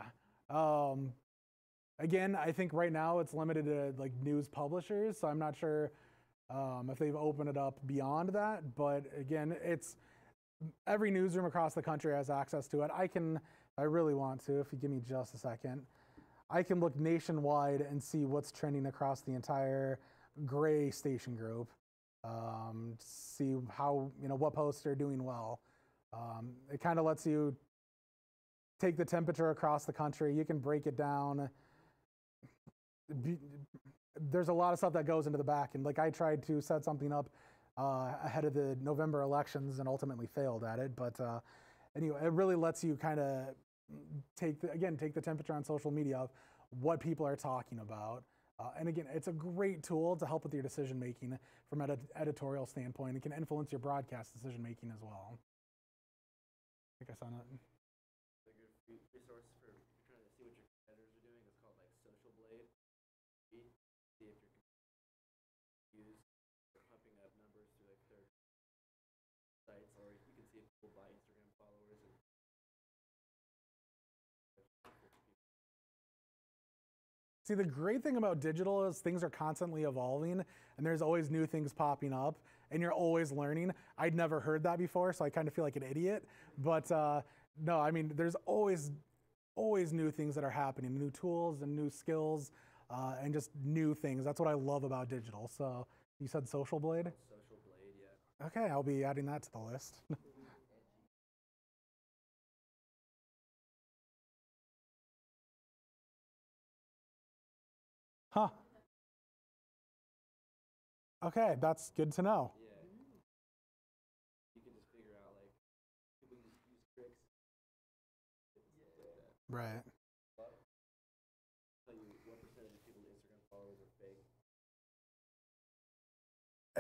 Again, I think right now it's limited to like news publishers, so I'm not sure if they've opened it up beyond that. But again, it's every newsroom across the country has access to it. I really want to, if you give me just a second, I can look nationwide and see what's trending across the entire gray station group. See how, what posts are doing well. It kind of lets you take the temperature across the country. You can break it down. There's a lot of stuff that goes into the back. And like I tried to set something up ahead of the November elections and ultimately failed at it. But anyway, it really lets you kind of take the temperature on social media of what people are talking about. And again, it's a great tool to help with your decision making from an editorial standpoint. It can influence your broadcast decision making as well. I think I saw that. A good resource for if you're trying to see what your competitors are doing is called like Social Blade. See if your competitors are pumping up numbers through like their sites, or you can see if people buy Instagram followers. And see, the great thing about digital is things are constantly evolving and there's always new things popping up and you're always learning. I'd never heard that before, so I kind of feel like an idiot. But no, I mean, there's always new things that are happening, new tools and new skills and just new things. That's what I love about digital. So you said Social Blade? Social Blade, yeah. Okay, I'll be adding that to the list. Huh. Okay, that's good to know. Yeah. You can just figure out like people use tricks. Right. Tell you what percentage of people's Instagram followers are fake.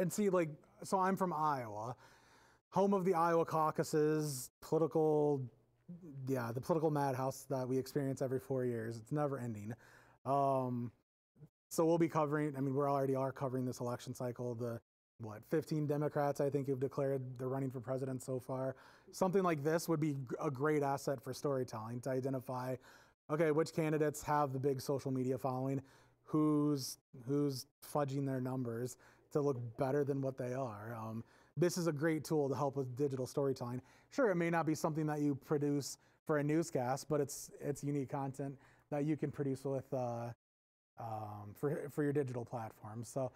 And see, like, so I'm from Iowa, home of the Iowa caucuses, the political madhouse that we experience every 4 years. It's never ending. So we'll be covering, I mean, we already are covering this election cycle. 15 Democrats, I think, have declared they're running for president so far. Something like this would be a great asset for storytelling to identify, okay, which candidates have the big social media following, who's fudging their numbers to look better than what they are. This is a great tool to help with digital storytelling. Sure, it may not be something that you produce for a newscast, but it's unique content that you can produce with for your digital platforms. So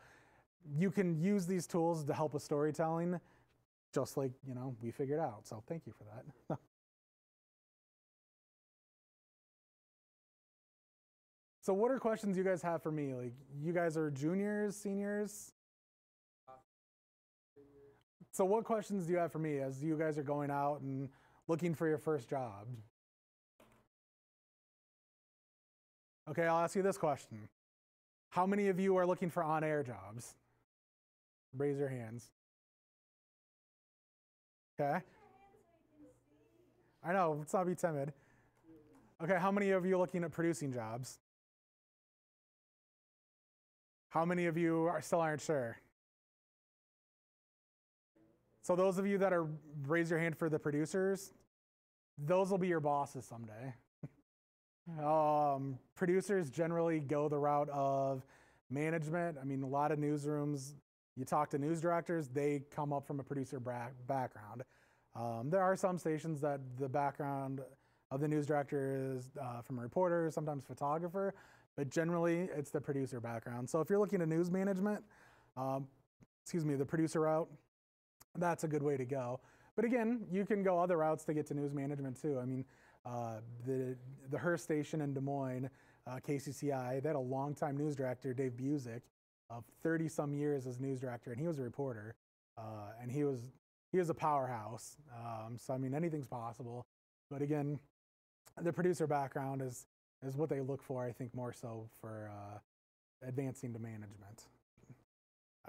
you can use these tools to help with storytelling, just like, we figured out. So thank you for that. So what are questions you guys have for me? Like, you guys are juniors, seniors? So what questions do you have for me as you guys are going out and looking for your first job? Okay, I'll ask you this question. How many of you are looking for on-air jobs? Raise your hands. Okay. I know, let's not be timid. Okay, how many of you are looking at producing jobs? How many of you still aren't sure? So those of you that are, raise your hand for the producers, those will be your bosses someday. Producers generally go the route of management. I mean, a lot of newsrooms, you talk to news directors, they come up from a producer background. There are some stations that the background of the news director is from a reporter, sometimes photographer, but generally it's the producer background. So if you're looking at news management, the producer route, that's a good way to go. But again, you can go other routes to get to news management too. I mean, the Hearst station in Des Moines, KCCI, they had a longtime news director, Dave Busick, of 30 some years as news director, and he was a reporter, and he was a powerhouse. So I mean, anything's possible. But again, the producer background is what they look for, I think, more so for advancing to management.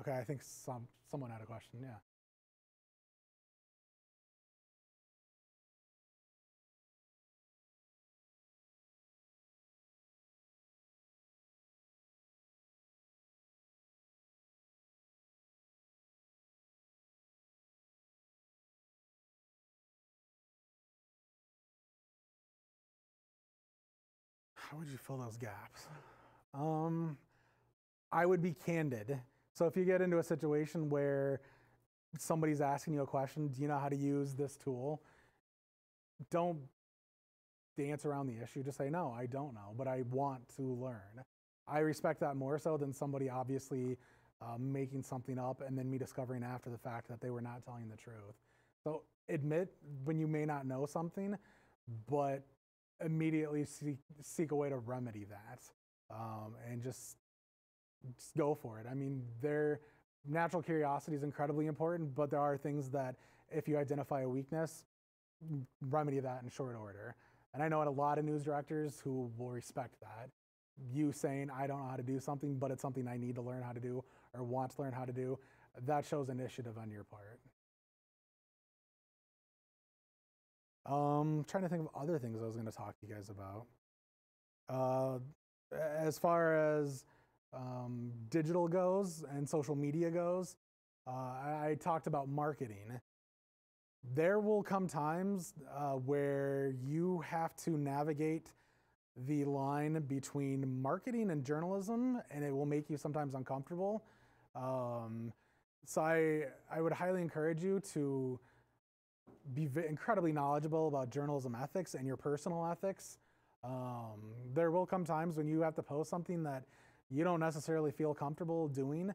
Okay, I think someone had a question, yeah. How would you fill those gaps? I would be candid. So if you get into a situation where somebody's asking you a question, do you know how to use this tool? Don't dance around the issue. Just say, no, I don't know, but I want to learn. I respect that more so than somebody obviously making something up and then me discovering after the fact that they were not telling the truth. So admit when you may not know something, but immediately seek a way to remedy that, and just go for it. I mean, natural curiosity is incredibly important, but there are things that if you identify a weakness, remedy that in short order. And I know a lot of news directors who will respect that. You saying, I don't know how to do something, but it's something I need to learn how to do or want to learn how to do, that shows initiative on your part. Trying to think of other things I was going to talk to you guys about. As far as digital goes and social media goes, I talked about marketing. There will come times where you have to navigate the line between marketing and journalism, and it will make you sometimes uncomfortable. So I would highly encourage you to be incredibly knowledgeable about journalism ethics and your personal ethics. There will come times when you have to post something that you don't necessarily feel comfortable doing.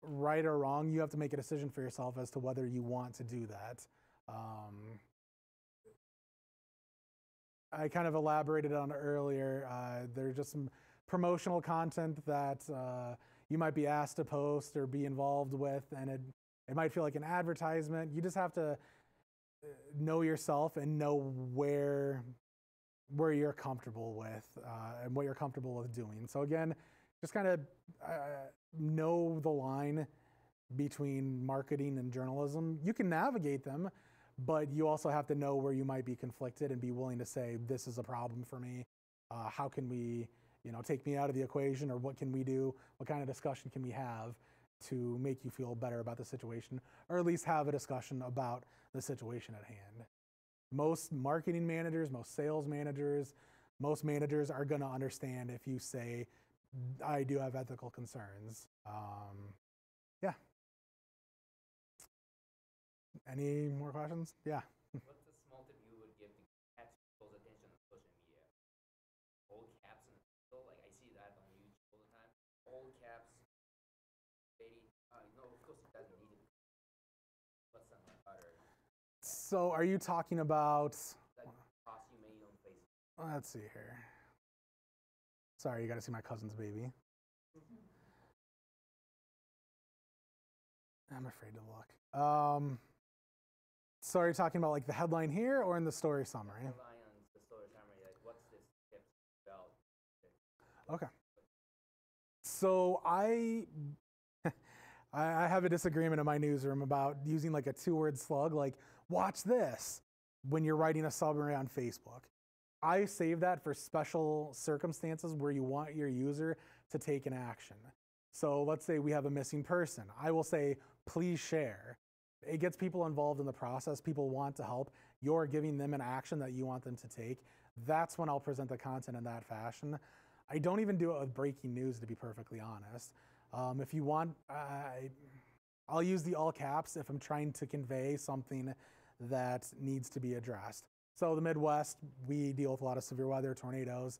Right or wrong, you have to make a decision for yourself as to whether you want to do that. I kind of elaborated on it earlier. There's just some promotional content that you might be asked to post or be involved with, and it might feel like an advertisement. You just have to know yourself and know where you're comfortable with and what you're comfortable with doing. So again, just kind of know the line between marketing and journalism. You can navigate them, but you also have to know where you might be conflicted and be willing to say, this is a problem for me. How can we, take me out of the equation, or what can we do? What kind of discussion can we have to make you feel better about the situation, or at least have a discussion about the situation at hand? Most marketing managers, most sales managers, most managers are going to understand if you say, I do have ethical concerns. Yeah. Any more questions? Yeah. What's a small tip you would give to catch people's attention on social media? Old caps in the title, like I see that on YouTube all the time. Old caps, no, of course it doesn't need it. What's some other? So are you talking about? Like posts you made on Facebook. Let's see here. Sorry, you got to see my cousin's baby. I'm afraid to look. So are you talking about like the headline here or in the story summary? Headline on the story summary, like what's this tip about? Okay. So I have a disagreement in my newsroom about using like a 2-word slug, like watch this, when you're writing a summary on Facebook. I save that for special circumstances where you want your user to take an action. So let's say we have a missing person. I will say, please share. it gets people involved in the process. People want to help. You're giving them an action that you want them to take. That's when I'll present the content in that fashion. I don't even do it with breaking news, to be perfectly honest. If you want, I'll use the all caps if I'm trying to convey something that needs to be addressed. So the Midwest, we deal with a lot of severe weather, tornadoes.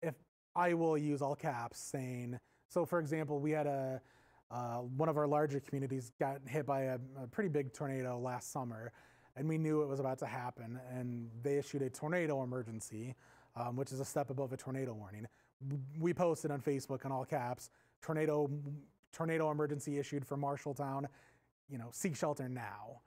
If I will use all caps saying, so for example, we had one of our larger communities got hit by a pretty big tornado last summer, and we knew it was about to happen, and they issued a tornado emergency, which is a step above a tornado warning. We posted on Facebook in all caps, tornado emergency issued for Marshalltown, seek shelter now.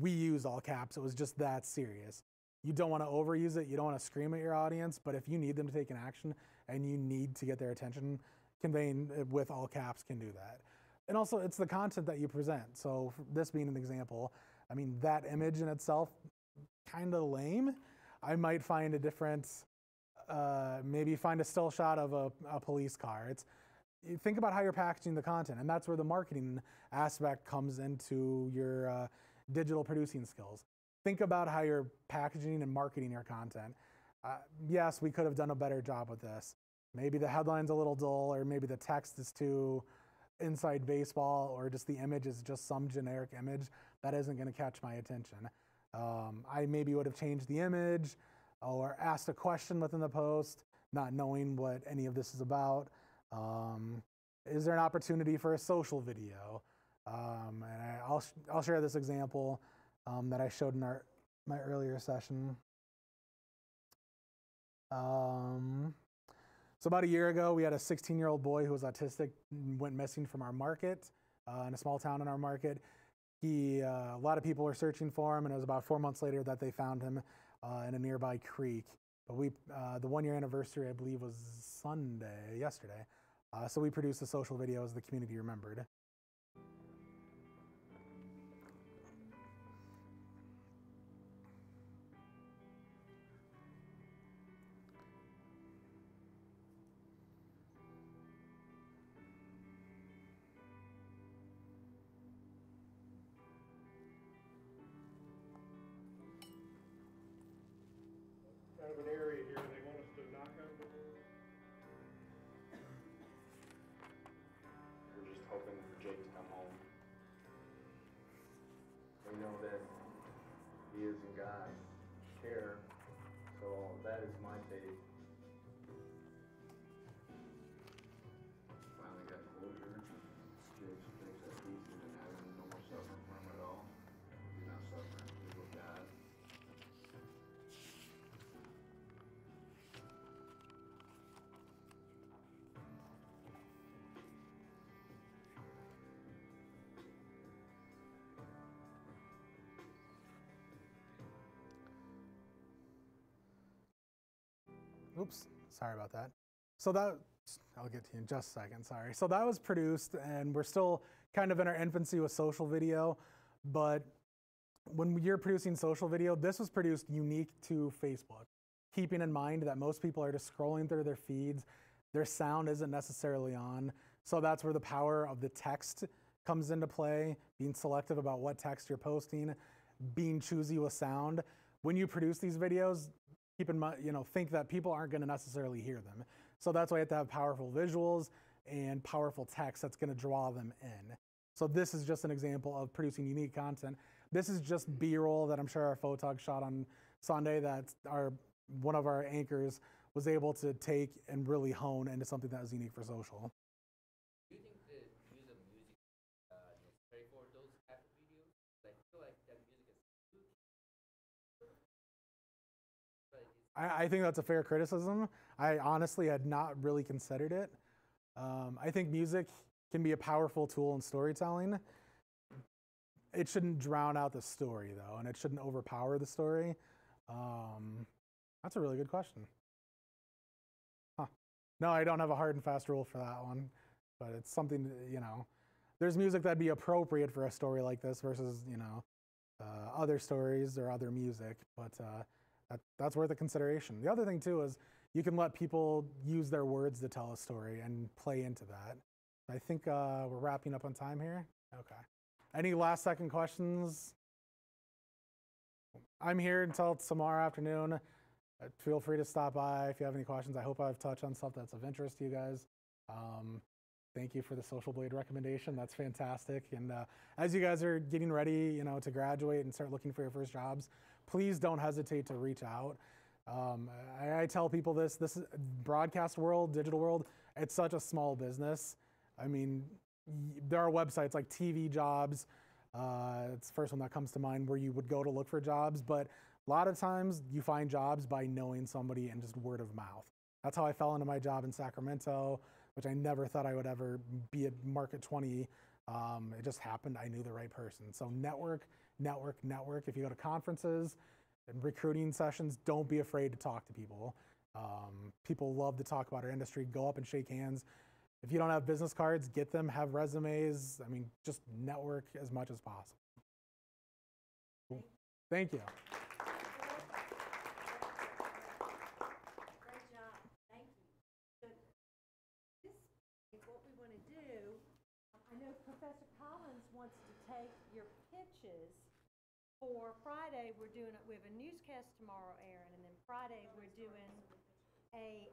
We use all caps. It was just that serious. You don't want to overuse it. You don't want to scream at your audience, but if you need them to take an action and you need to get their attention, conveying it with all caps can do that. And also, it's the content that you present. So this being an example, I mean, that image in itself, kind of lame. I might find a different, maybe find a still shot of a police car. You think about how you're packaging the content, and that's where the marketing aspect comes into your digital producing skills. Think about how you're packaging and marketing your content. Yes, we could have done a better job with this. Maybe the headline's a little dull, or maybe the text is too inside baseball, or just the image is just some generic image that isn't going to catch my attention. I maybe would have changed the image or asked a question within the post, not knowing what any of this is about. Is there an opportunity for a social video? And I'll share this example that I showed in my earlier session. So about a year ago, we had a 16-year-old boy who was autistic and went missing from our market, in a small town in our market. A lot of people were searching for him, and it was about 4 months later that they found him in a nearby creek. But the 1-year anniversary, I believe, was yesterday. So we produced a social video as the community remembered. Kind of an area here they want us to knock on. We're just hoping for Jake to come home. We know that he is in God's care, so that is my faith. Finally got closure. Jake's makes that peace and having no more suffering from him at all. He's not suffering, he's with God. Oops, sorry about that. So I'll get to you in just a second, sorry. So that was produced, and we're still kind of in our infancy with social video, but when you're producing social video, this was produced unique to Facebook, keeping in mind that most people are just scrolling through their feeds, their sound isn't necessarily on, so that's where the power of the text comes into play, being selective about what text you're posting, being choosy with sound. When you produce these videos, keep in mind, think that people aren't going to necessarily hear them. So that's why you have to have powerful visuals and powerful text that's going to draw them in. So this is just an example of producing unique content. This is just B-roll that I'm sure our photog shot on Sunday that one of our anchors was able to take and really hone into something that was unique for social. Do you think the use of music necessary for those type of videos? I feel like that music is huge. I think that's a fair criticism. I honestly had not really considered it. I think music can be a powerful tool in storytelling. It shouldn't drown out the story, though, and it shouldn't overpower the story. That's a really good question. Huh. No, I don't have a hard and fast rule for that one, but it's something, there's music that'd be appropriate for a story like this versus, other stories or other music, but that's worth a consideration. The other thing, too, is you can let people use their words to tell a story and play into that. I think we're wrapping up on time here. Okay. Any last second questions? I'm here until tomorrow afternoon. Feel free to stop by if you have any questions. I hope I've touched on stuff that's of interest to you guys. Thank you for the Social Blade recommendation. That's fantastic. And as you guys are getting ready, you know, to graduate and start looking for your first jobs, please don't hesitate to reach out. I tell people this is broadcast world, digital world, it's such a small business. I mean, there are websites like TV Jobs. It's the first one that comes to mind where you would go to look for jobs, but a lot of times you find jobs by knowing somebody and just word of mouth. That's how I fell into my job in Sacramento, which I never thought I would ever be at Market 20. It just happened. I knew the right person. So network, network, network. If you go to conferences and recruiting sessions, don't be afraid to talk to people. People love to talk about our industry. Go up and shake hands. If you don't have business cards, get them, have resumes. I mean, just network as much as possible. Cool. Thank you. Great job. Thank you. So this is what we want to do. I know Professor Collins wants to take your pitches for Friday. We're doing it. We have a newscast tomorrow, Aaron, and then Friday we're doing a